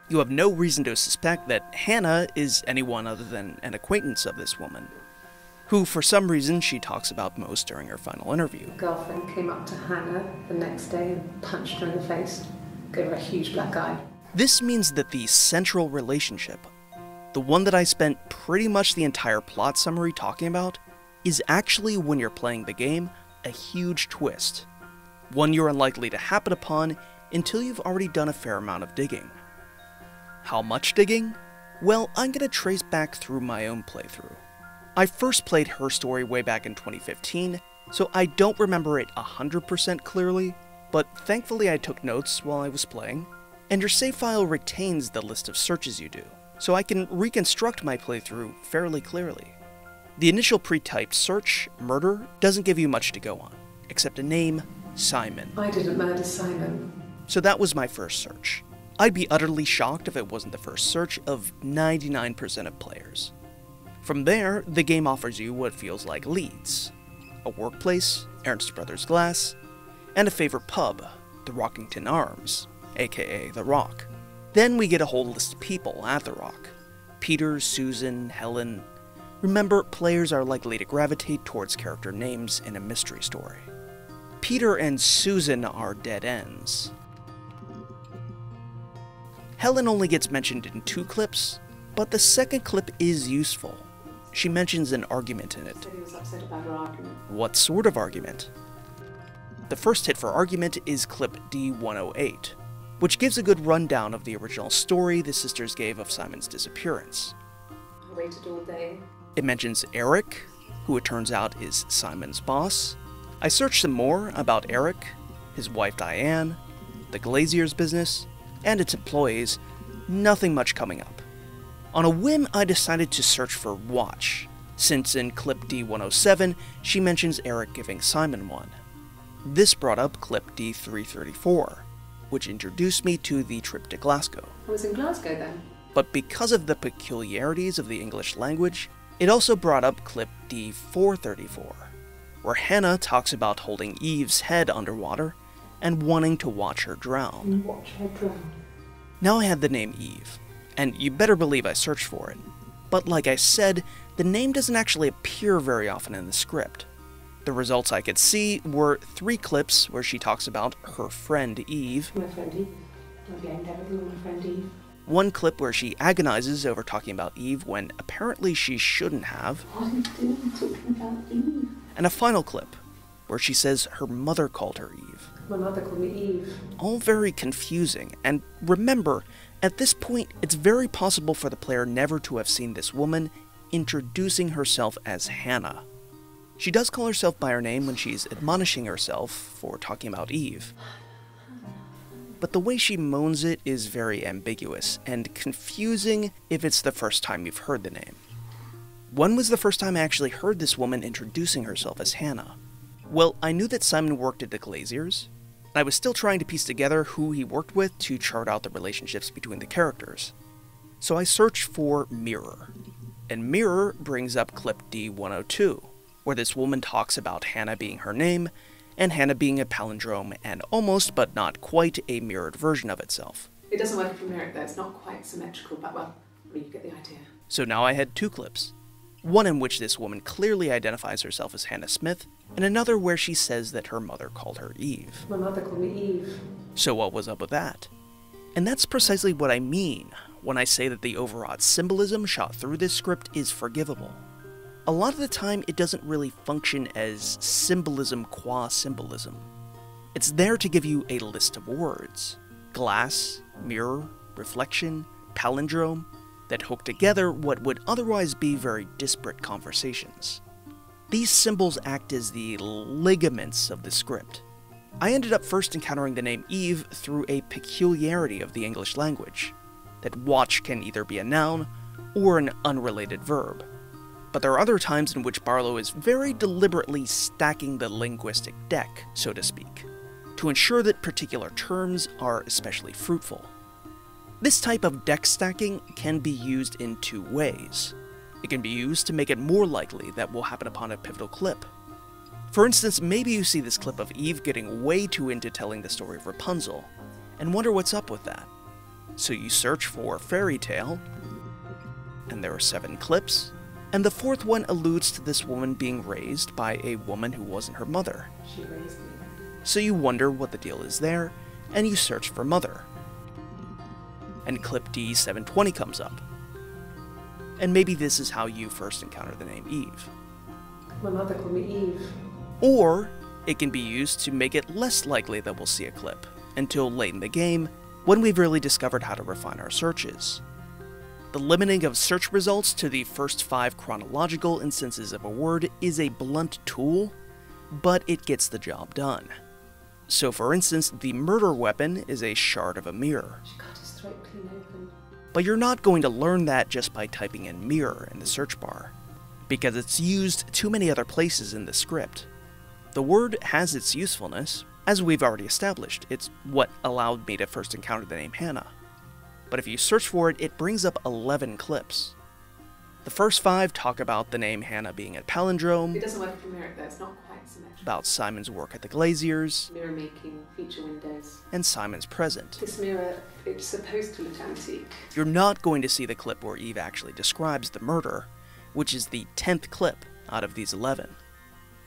you have no reason to suspect that Hannah is anyone other than an acquaintance of this woman, who for some reason she talks about most during her final interview. My girlfriend came up to Hannah the next day and punched her in the face, gave her a huge black eye. This means that the central relationship, the one that I spent pretty much the entire plot summary talking about, is actually, when you're playing the game, a huge twist. One you're unlikely to happen upon until you've already done a fair amount of digging. How much digging? Well, I'm gonna trace back through my own playthrough. I first played her story way back in 2015, so I don't remember it 100% clearly, but thankfully I took notes while I was playing, and your save file retains the list of searches you do, so I can reconstruct my playthrough fairly clearly. The initial pre-typed search, murder, doesn't give you much to go on, except a name, Simon. I didn't murder Simon. So that was my first search. I'd be utterly shocked if it wasn't the first search of 99% of players. From there, the game offers you what feels like leads. A workplace, Ernst Brothers Glass, and a favorite pub, the Rockington Arms, aka The Rock. Then we get a whole list of people at The Rock. Peter, Susan, Helen, Remember, players are likely to gravitate towards character names in a mystery story. Peter and Susan are dead ends. Helen only gets mentioned in 2 clips, but the second clip is useful. She mentions an argument in it. Said he was upset about her argument. What sort of argument? The first hit for argument is clip D108, which gives a good rundown of the original story the sisters gave of Simon's disappearance. I waited all day. It mentions Eric, who it turns out is Simon's boss. I searched some more about Eric, his wife Diane, the Glazier's business, and its employees. Nothing much coming up. On a whim, I decided to search for watch, since in clip D107, she mentions Eric giving Simon one. This brought up clip D334, which introduced me to the trip to Glasgow. I was in Glasgow then. But because of the peculiarities of the English language, it also brought up clip D434, where Hannah talks about holding Eve's head underwater and wanting to watch her drown. And watch her drown. Now I had the name Eve, and you better believe I searched for it. But like I said, the name doesn't actually appear very often in the script. The results I could see were 3 clips where she talks about her friend Eve, My friend Eve. I blamed everything on my friend Eve. 1 clip where she agonizes over talking about Eve when apparently she shouldn't have, What are you doing talking about Eve? and a final clip where she says her mother called her Eve. My mother called me Eve. All very confusing, and remember, at this point, it's very possible for the player never to have seen this woman introducing herself as Hannah. She does call herself by her name when she's admonishing herself for talking about Eve, but the way she moans it is very ambiguous and confusing if it's the first time you've heard the name. When was the first time I actually heard this woman introducing herself as Hannah? Well, I knew that Simon worked at the Glaziers. I was still trying to piece together who he worked with to chart out the relationships between the characters. So I searched for Mirror, and Mirror brings up clip D102, where this woman talks about Hannah being her name, and Hannah being a palindrome and almost, but not quite, a mirrored version of itself. It doesn't work from Eric though, it's not quite symmetrical, but well, you get the idea. So now I had 2 clips. One in which this woman clearly identifies herself as Hannah Smith, and another where she says that her mother called her Eve. My mother called me Eve. So what was up with that? And that's precisely what I mean when I say that the overwrought symbolism shot through this script is forgivable. A lot of the time, it doesn't really function as symbolism qua symbolism. It's there to give you a list of words: glass, mirror, reflection, palindrome, that hook together what would otherwise be very disparate conversations. These symbols act as the ligaments of the script. I ended up first encountering the name Eve through a peculiarity of the English language, that watch can either be a noun or an unrelated verb. But there are other times in which Barlow is very deliberately stacking the linguistic deck, so to speak, to ensure that particular terms are especially fruitful. This type of deck stacking can be used in 2 ways. It can be used to make it more likely that will happen upon a pivotal clip. For instance, maybe you see this clip of Eve getting way too into telling the story of Rapunzel, and wonder what's up with that. So you search for fairy tale, and there are 7 clips, and the 4th one alludes to this woman being raised by a woman who wasn't her mother. She raised me. So you wonder what the deal is there, and you search for mother. And clip D720 comes up. And maybe this is how you first encounter the name Eve. My mother called me Eve. Or it can be used to make it less likely that we'll see a clip, until late in the game, when we've really discovered how to refine our searches. The limiting of search results to the first 5 chronological instances of a word is a blunt tool, but it gets the job done. So for instance, the murder weapon is a shard of a mirror. She cut his throat clean open. But you're not going to learn that just by typing in mirror in the search bar, because it's used too many other places in the script. The word has its usefulness, as we've already established. It's what allowed me to first encounter the name Hannah. But if you search for it, it brings up 11 clips. The first 5 talk about the name Hannah being a palindrome, It doesn't work from Eric though, it's not quite symmetrical. about Simon's work at the Glaziers, Mirror making, feature windows. and Simon's present. This mirror, it's supposed to look antique. You're not going to see the clip where Eve actually describes the murder, which is the 10th clip out of these 11.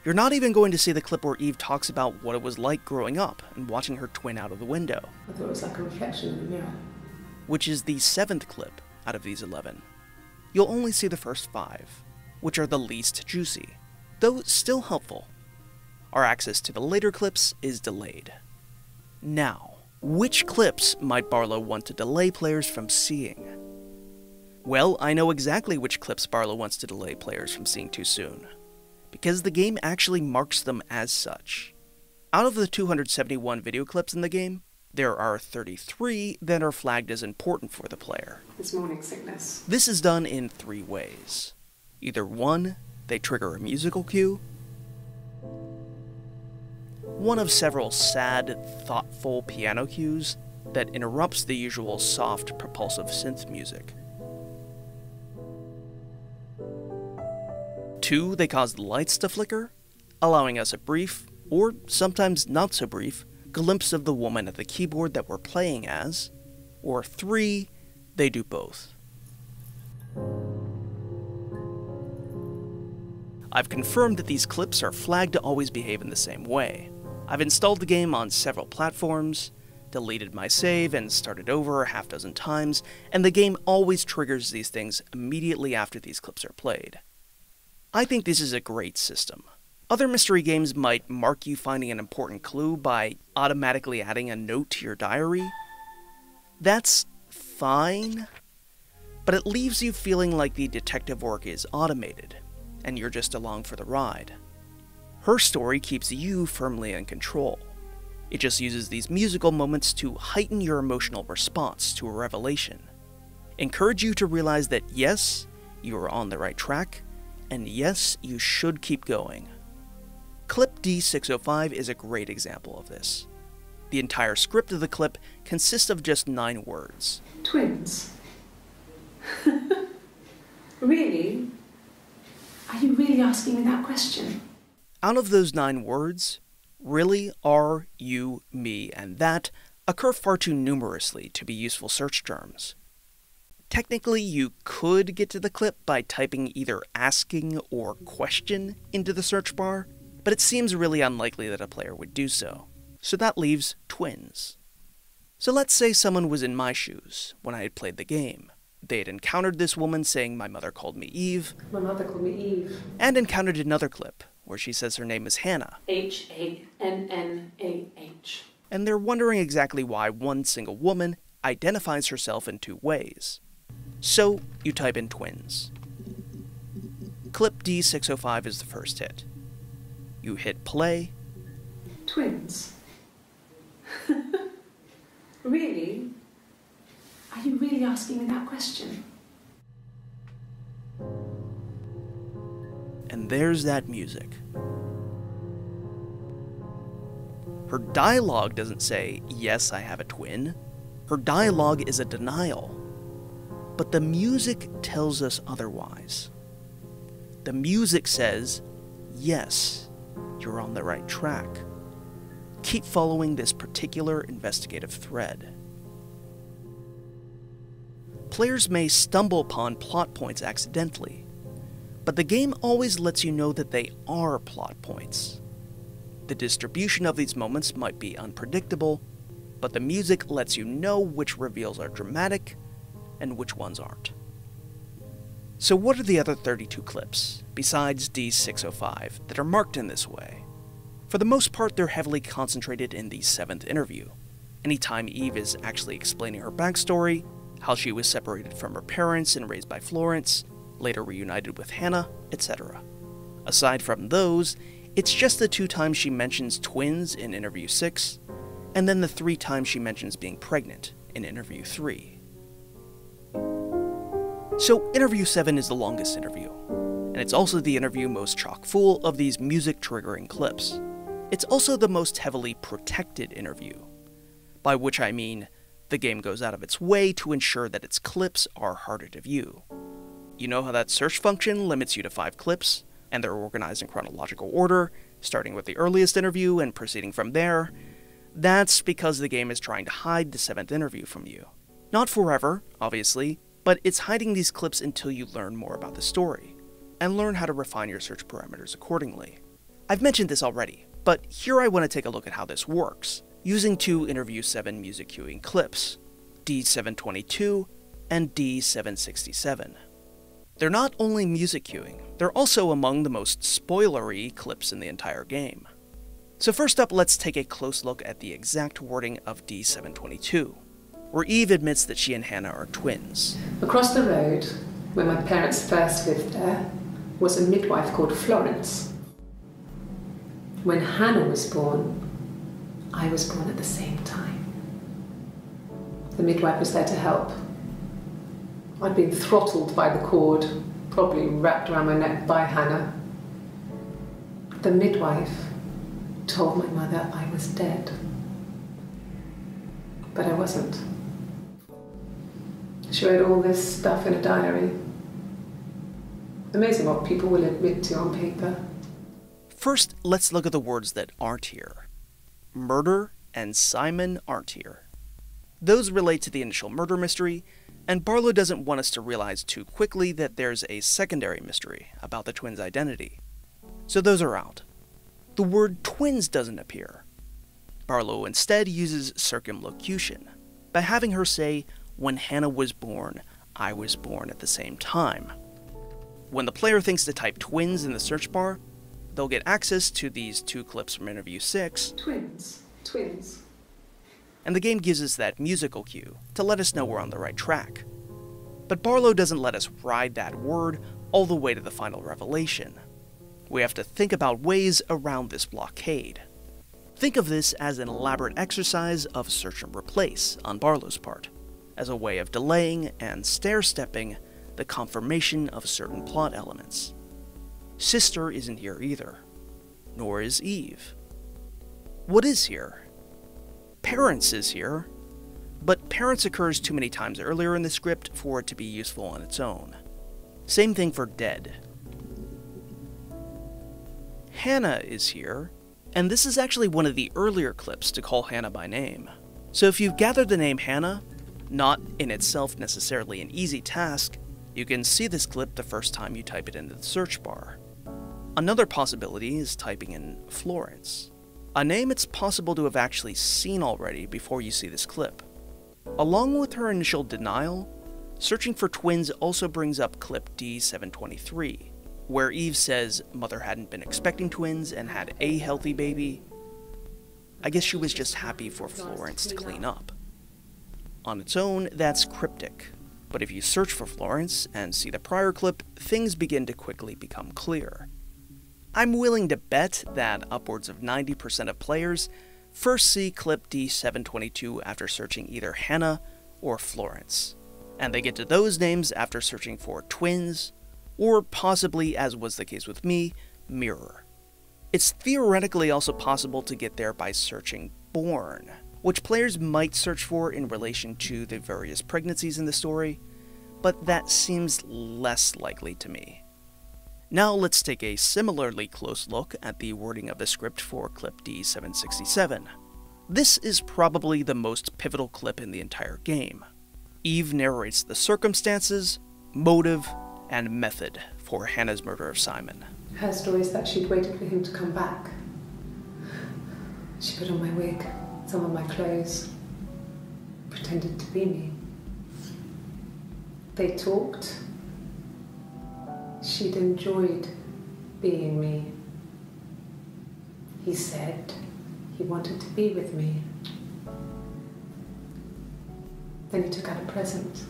You're not even going to see the clip where Eve talks about what it was like growing up and watching her twin out of the window. I thought it was like a reflection in the mirror. Which is the 7th clip out of these 11. You'll only see the first 5, which are the least juicy, though still helpful. Our access to the later clips is delayed. Now, which clips might Barlow want to delay players from seeing? Well, I know exactly which clips Barlow wants to delay players from seeing too soon, because the game actually marks them as such. Out of the 271 video clips in the game, there are 33 that are flagged as important for the player. It's morning sickness. This is done in 3 ways. Either 1, they trigger a musical cue, one of several sad, thoughtful piano cues that interrupts the usual soft, propulsive synth music. 2, they cause the lights to flicker, allowing us a brief, or sometimes not so brief, glimpse of the woman at the keyboard that we're playing as. Or 3, they do both. I've confirmed that these clips are flagged to always behave in the same way. I've installed the game on several platforms, deleted my save, and started over a half dozen times, and the game always triggers these things immediately after these clips are played. I think this is a great system. Other mystery games might mark you finding an important clue by automatically adding a note to your diary. That's fine, but it leaves you feeling like the detective work is automated, and you're just along for the ride. Her story keeps you firmly in control. It just uses these musical moments to heighten your emotional response to a revelation, encourage you to realize that yes, you are on the right track, and yes, you should keep going. Clip D605 is a great example of this. The entire script of the clip consists of just 9 words. Twins? Really? Are you really asking me that question? Out of those 9 words, really, are, you, me, and that occur far too numerously to be useful search terms. Technically, you could get to the clip by typing either asking or question into the search bar, but it seems really unlikely that a player would do so. So that leaves twins. So let's say someone was in my shoes when I had played the game. They had encountered this woman saying my mother called me Eve. My mother called me Eve. And encountered another clip where she says her name is Hannah. H-A-N-N-A-H. And they're wondering exactly why one single woman identifies herself in 2 ways. So you type in twins. Clip D605 is the first hit. You hit play. Twins? Really? Are you really asking me that question? And there's that music. Her dialogue doesn't say, yes, I have a twin. Her dialogue is a denial. But the music tells us otherwise. The music says, yes, you're on the right track. Keep following this particular investigative thread. Players may stumble upon plot points accidentally, but the game always lets you know that they are plot points. The distribution of these moments might be unpredictable, but the music lets you know which reveals are dramatic and which ones aren't. So what are the other 32 clips, besides D605, that are marked in this way? For the most part, they're heavily concentrated in the 7th interview. Anytime Eve is actually explaining her backstory, how she was separated from her parents and raised by Florence, later reunited with Hannah, etc. Aside from those, it's just the 2 times she mentions twins in interview 6, and then the 3 times she mentions being pregnant in interview 3. So interview 7 is the longest interview, and it's also the interview most chock full of these music-triggering clips. It's also the most heavily protected interview, by which I mean the game goes out of its way to ensure that its clips are harder to view. You know how that search function limits you to 5 clips, and they're organized in chronological order, starting with the earliest interview and proceeding from there? That's because the game is trying to hide the 7th interview from you. Not forever, obviously, but it's hiding these clips until you learn more about the story. and learn how to refine your search parameters accordingly. I've mentioned this already, but here I want to take a look at how this works, using two Interview 7 music queuing clips, D722 and D767. They're not only music queuing, they're also among the most spoilery clips in the entire game. So first up, let's take a close look at the exact wording of D722, where Eve admits that she and Hannah are twins. Across the road, where my parents first lived there, was a midwife called Florence. When Hannah was born, I was born at the same time. The midwife was there to help. I'd been throttled by the cord, probably wrapped around my neck by Hannah. The midwife told my mother I was dead, but I wasn't. She wrote all this stuff in a diary. Amazing what people will admit to on paper. First, let's look at the words that aren't here. Murder and Simon aren't here. Those relate to the initial murder mystery, and Barlow doesn't want us to realize too quickly that there's a secondary mystery about the twins' identity. So those are out. The word twins doesn't appear. Barlow instead uses circumlocution, by having her say, "When Hannah was born, I was born at the same time." When the player thinks to type twins in the search bar, they'll get access to these two clips from Interview 6. Twins. And the game gives us that musical cue to let us know we're on the right track. But Barlow doesn't let us ride that word all the way to the final revelation. We have to think about ways around this blockade. Think of this as an elaborate exercise of search and replace on Barlow's part, as a way of delaying and stair-stepping the confirmation of certain plot elements. Sister isn't here either, nor is Eve. What is here? Parents is here, but parents occurs too many times earlier in the script for it to be useful on its own. Same thing for dead. Hannah is here, and this is actually one of the earlier clips to call Hannah by name. So if you've gathered the name Hannah, not in itself necessarily an easy task, you can see this clip the first time you type it into the search bar. Another possibility is typing in Florence, a name it's possible to have actually seen already before you see this clip. Along with her initial denial, searching for twins also brings up clip D723, where Eve says mother hadn't been expecting twins and had a healthy baby. I guess she was just happy for Florence to clean up. On its own, that's cryptic, but if you search for Florence and see the prior clip, things begin to quickly become clear. I'm willing to bet that upwards of 90% of players first see clip D722 after searching either Hannah or Florence, and they get to those names after searching for twins, or possibly, as was the case with me, mirror. It's theoretically also possible to get there by searching born, which players might search for in relation to the various pregnancies in the story, but that seems less likely to me. Now let's take a similarly close look at the wording of the script for clip D767. This is probably the most pivotal clip in the entire game. Eve narrates the circumstances, motive, and method for Hannah's murder of Simon. Her story is that she'd waited for him to come back. She put on my wig, some of my clothes, pretended to be me. They talked. She'd enjoyed being me. He said he wanted to be with me. Then he took out a present,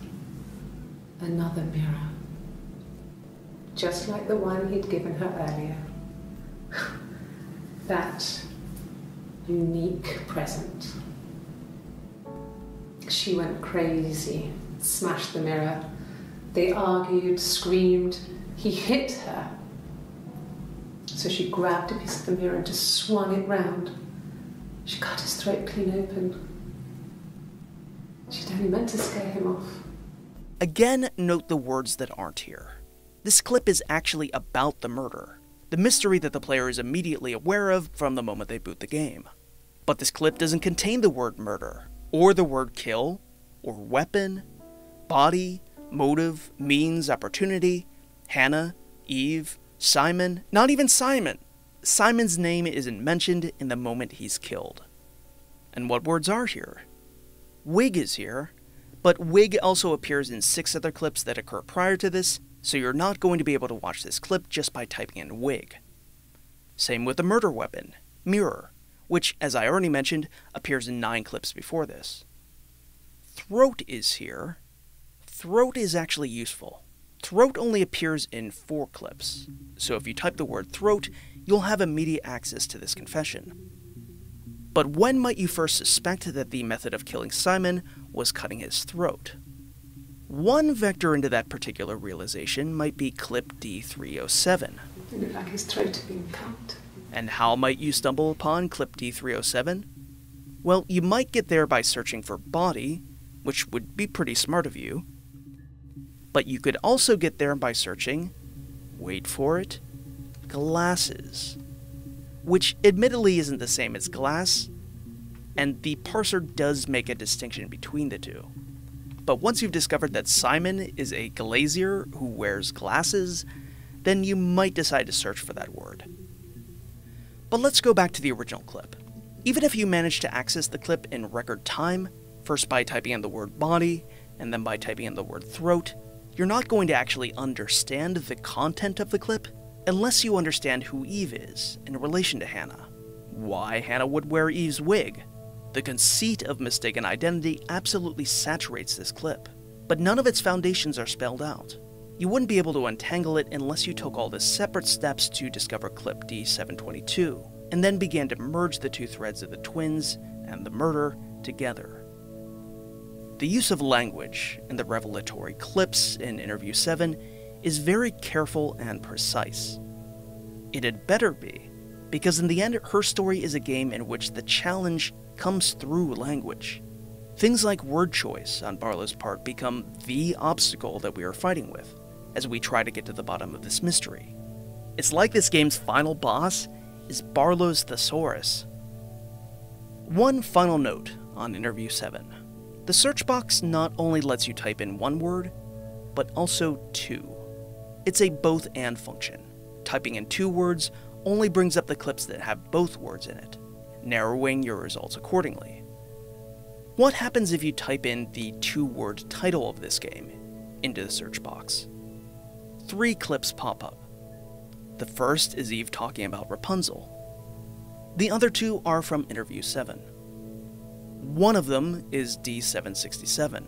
another mirror, just like the one he'd given her earlier. That unique present. She went crazy, smashed the mirror. They argued, screamed. He hit her. So she grabbed a piece of the mirror and just swung it round. She cut his throat clean open. She'd only meant to scare him off. Again, note the words that aren't here. This clip is actually about the murder, the mystery that the player is immediately aware of from the moment they boot the game. But this clip doesn't contain the word murder, or the word kill, or weapon, body, motive, means, opportunity, Hannah, Eve, Simon, not even Simon. Simon's name isn't mentioned in the moment he's killed. And what words are here? Wig is here, but wig also appears in 6 other clips that occur prior to this, so you're not going to be able to watch this clip just by typing in wig. Same with the murder weapon, mirror, which, as I already mentioned, appears in 9 clips before this. Throat is here. Throat is actually useful. Throat only appears in 4 clips, so if you type the word throat, you'll have immediate access to this confession. But when might you first suspect that the method of killing Simon was cutting his throat? One vector into that particular realization might be clip D307. It looked like his throat had been cut. And how might you stumble upon clip D307? Well, you might get there by searching for body, which would be pretty smart of you. But you could also get there by searching, wait for it, glasses. Which admittedly isn't the same as glass, and the parser does make a distinction between the two. But once you've discovered that Simon is a glazier who wears glasses, then you might decide to search for that word. But let's go back to the original clip. Even if you manage to access the clip in record time, first by typing in the word body, and then by typing in the word throat, you're not going to actually understand the content of the clip unless you understand who Eve is in relation to Hannah. Why Hannah would wear Eve's wig. The conceit of mistaken identity absolutely saturates this clip, but none of its foundations are spelled out. You wouldn't be able to untangle it unless you took all the separate steps to discover clip D722, and then began to merge the 2 threads of the twins and the murder together. The use of language in the revelatory clips in Interview 7 is very careful and precise. It had better be, because in the end, Her Story is a game in which the challenge comes through language. Things like word choice on Barlow's part become the obstacle that we are fighting with, as we try to get to the bottom of this mystery. It's like this game's final boss is Barlow's thesaurus. One final note on Interview 7. The search box not only lets you type in 1 word, but also 2. It's a both and function. Typing in 2 words only brings up the clips that have both words in it, narrowing your results accordingly. What happens if you type in the 2-word title of this game into the search box? 3 clips pop up. The first is Eve talking about Rapunzel. The other 2 are from Interview 7. One of them is D767.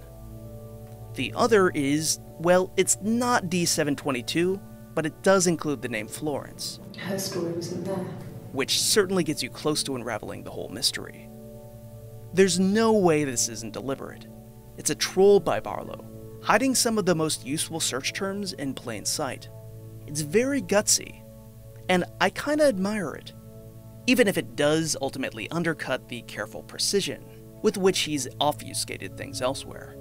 The other is, well, it's not D722, but it does include the name Florence. Her story wasn't there. Which certainly gets you close to unraveling the whole mystery. There's no way this isn't deliberate. It's a troll by Barlow, hiding some of the most useful search terms in plain sight. It's very gutsy, and I kinda admire it, even if it does ultimately undercut the careful precision with which he's obfuscated things elsewhere.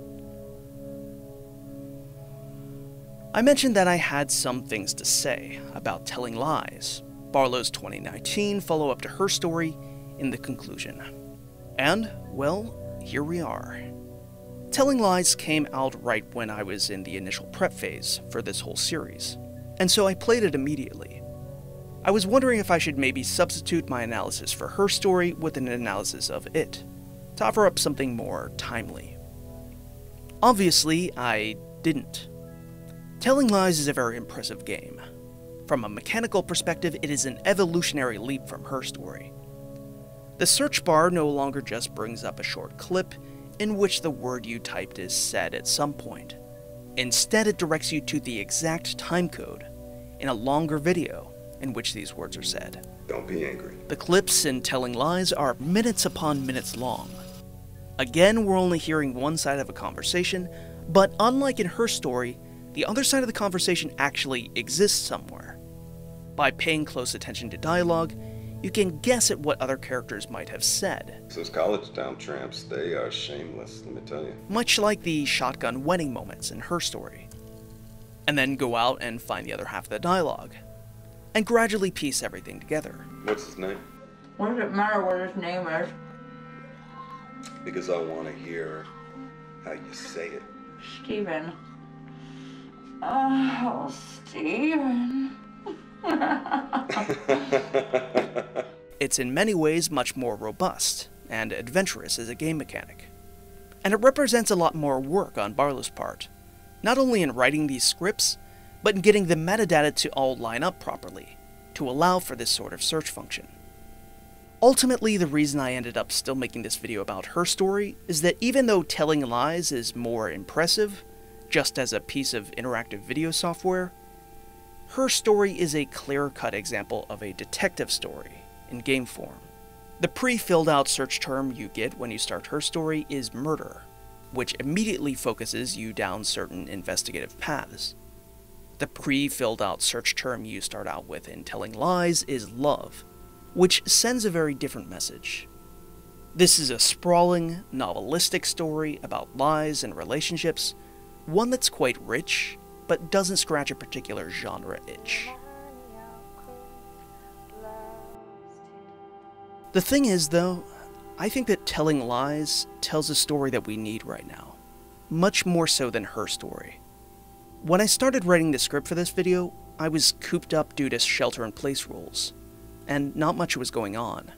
I mentioned that I had some things to say about Telling Lies, Barlow's 2019 follow-up to Her Story, in the conclusion. And, well, here we are. Telling Lies came out right when I was in the initial prep phase for this whole series, and so I played it immediately. I was wondering if I should maybe substitute my analysis for Her Story with an analysis of it, to offer up something more timely. Obviously, I didn't. Telling Lies is a very impressive game. From a mechanical perspective, it is an evolutionary leap from Her Story. The search bar no longer just brings up a short clip in which the word you typed is said at some point. Instead, it directs you to the exact timecode in a longer video in which these words are said. Don't be angry. The clips in Telling Lies are minutes upon minutes long. Again, we're only hearing one side of a conversation, but unlike in Her Story, the other side of the conversation actually exists somewhere. By paying close attention to dialogue, you can guess at what other characters might have said. Those college town tramps, they are shameless, let me tell you. Much like the shotgun wedding moments in Her Story. And then go out and find the other half of the dialogue, and gradually piece everything together. What's his name? What does it matter what his name is? Because I want to hear how you say it. Steven. Oh, Steven. It's in many ways much more robust and adventurous as a game mechanic. And it represents a lot more work on Barlow's part, not only in writing these scripts, but in getting the metadata to all line up properly, to allow for this sort of search function. Ultimately, the reason I ended up still making this video about her story is that even though Telling Lies is more impressive, just as a piece of interactive video software, her story is a clear-cut example of a detective story in game form. The pre-filled out search term you get when you start her story is murder, which immediately focuses you down certain investigative paths. The pre-filled out search term you start out with in Telling Lies is love, which sends a very different message. This is a sprawling, novelistic story about lies and relationships, one that's quite rich, but doesn't scratch a particular genre itch. The thing is, though, I think that Telling Lies tells a story that we need right now, much more so than her story. When I started writing the script for this video, I was cooped up due to shelter-in-place rules, and not much was going on.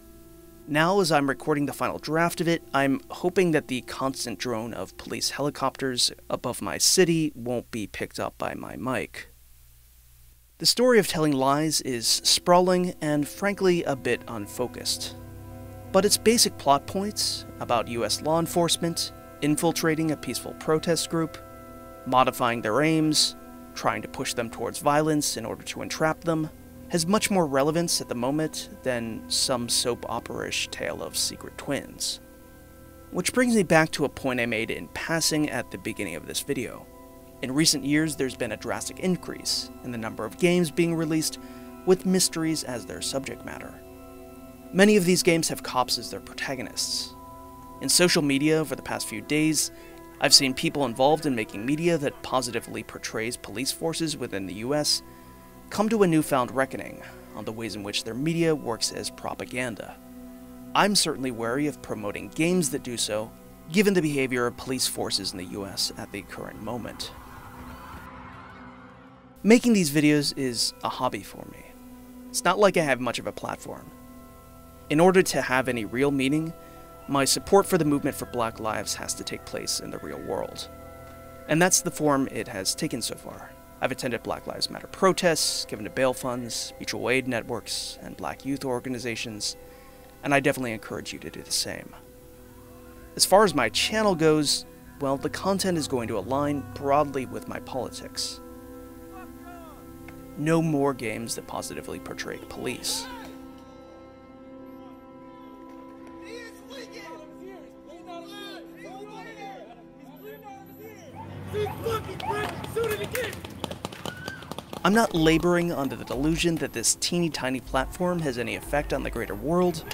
Now, as I'm recording the final draft of it, I'm hoping that the constant drone of police helicopters above my city won't be picked up by my mic. The story of Telling Lies is sprawling and frankly a bit unfocused. But its basic plot points about US law enforcement infiltrating a peaceful protest group, modifying their aims, trying to push them towards violence in order to entrap them, has much more relevance at the moment than some soap opera-ish tale of secret twins. Which brings me back to a point I made in passing at the beginning of this video. In recent years, there's been a drastic increase in the number of games being released with mysteries as their subject matter. Many of these games have cops as their protagonists. In social media over the past few days, I've seen people involved in making media that positively portrays police forces within the US come to a newfound reckoning on the ways in which their media works as propaganda. I'm certainly wary of promoting games that do so, given the behavior of police forces in the US at the current moment. Making these videos is a hobby for me. It's not like I have much of a platform. In order to have any real meaning, my support for the movement for Black Lives has to take place in the real world. And that's the form it has taken so far. I've attended Black Lives Matter protests, given to bail funds, mutual aid networks, and black youth organizations, and I definitely encourage you to do the same. As far as my channel goes, well, the content is going to align broadly with my politics. No more games that positively portray police. I'm not laboring under the delusion that this teeny tiny platform has any effect on the greater world,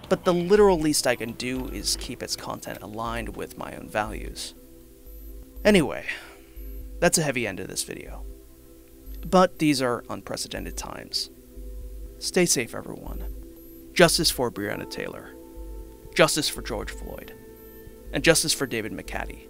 but the literal least I can do is keep its content aligned with my own values. Anyway, that's a heavy end to this video. But these are unprecedented times. Stay safe, everyone. Justice for Breonna Taylor. Justice for George Floyd. And justice for David McCaddy.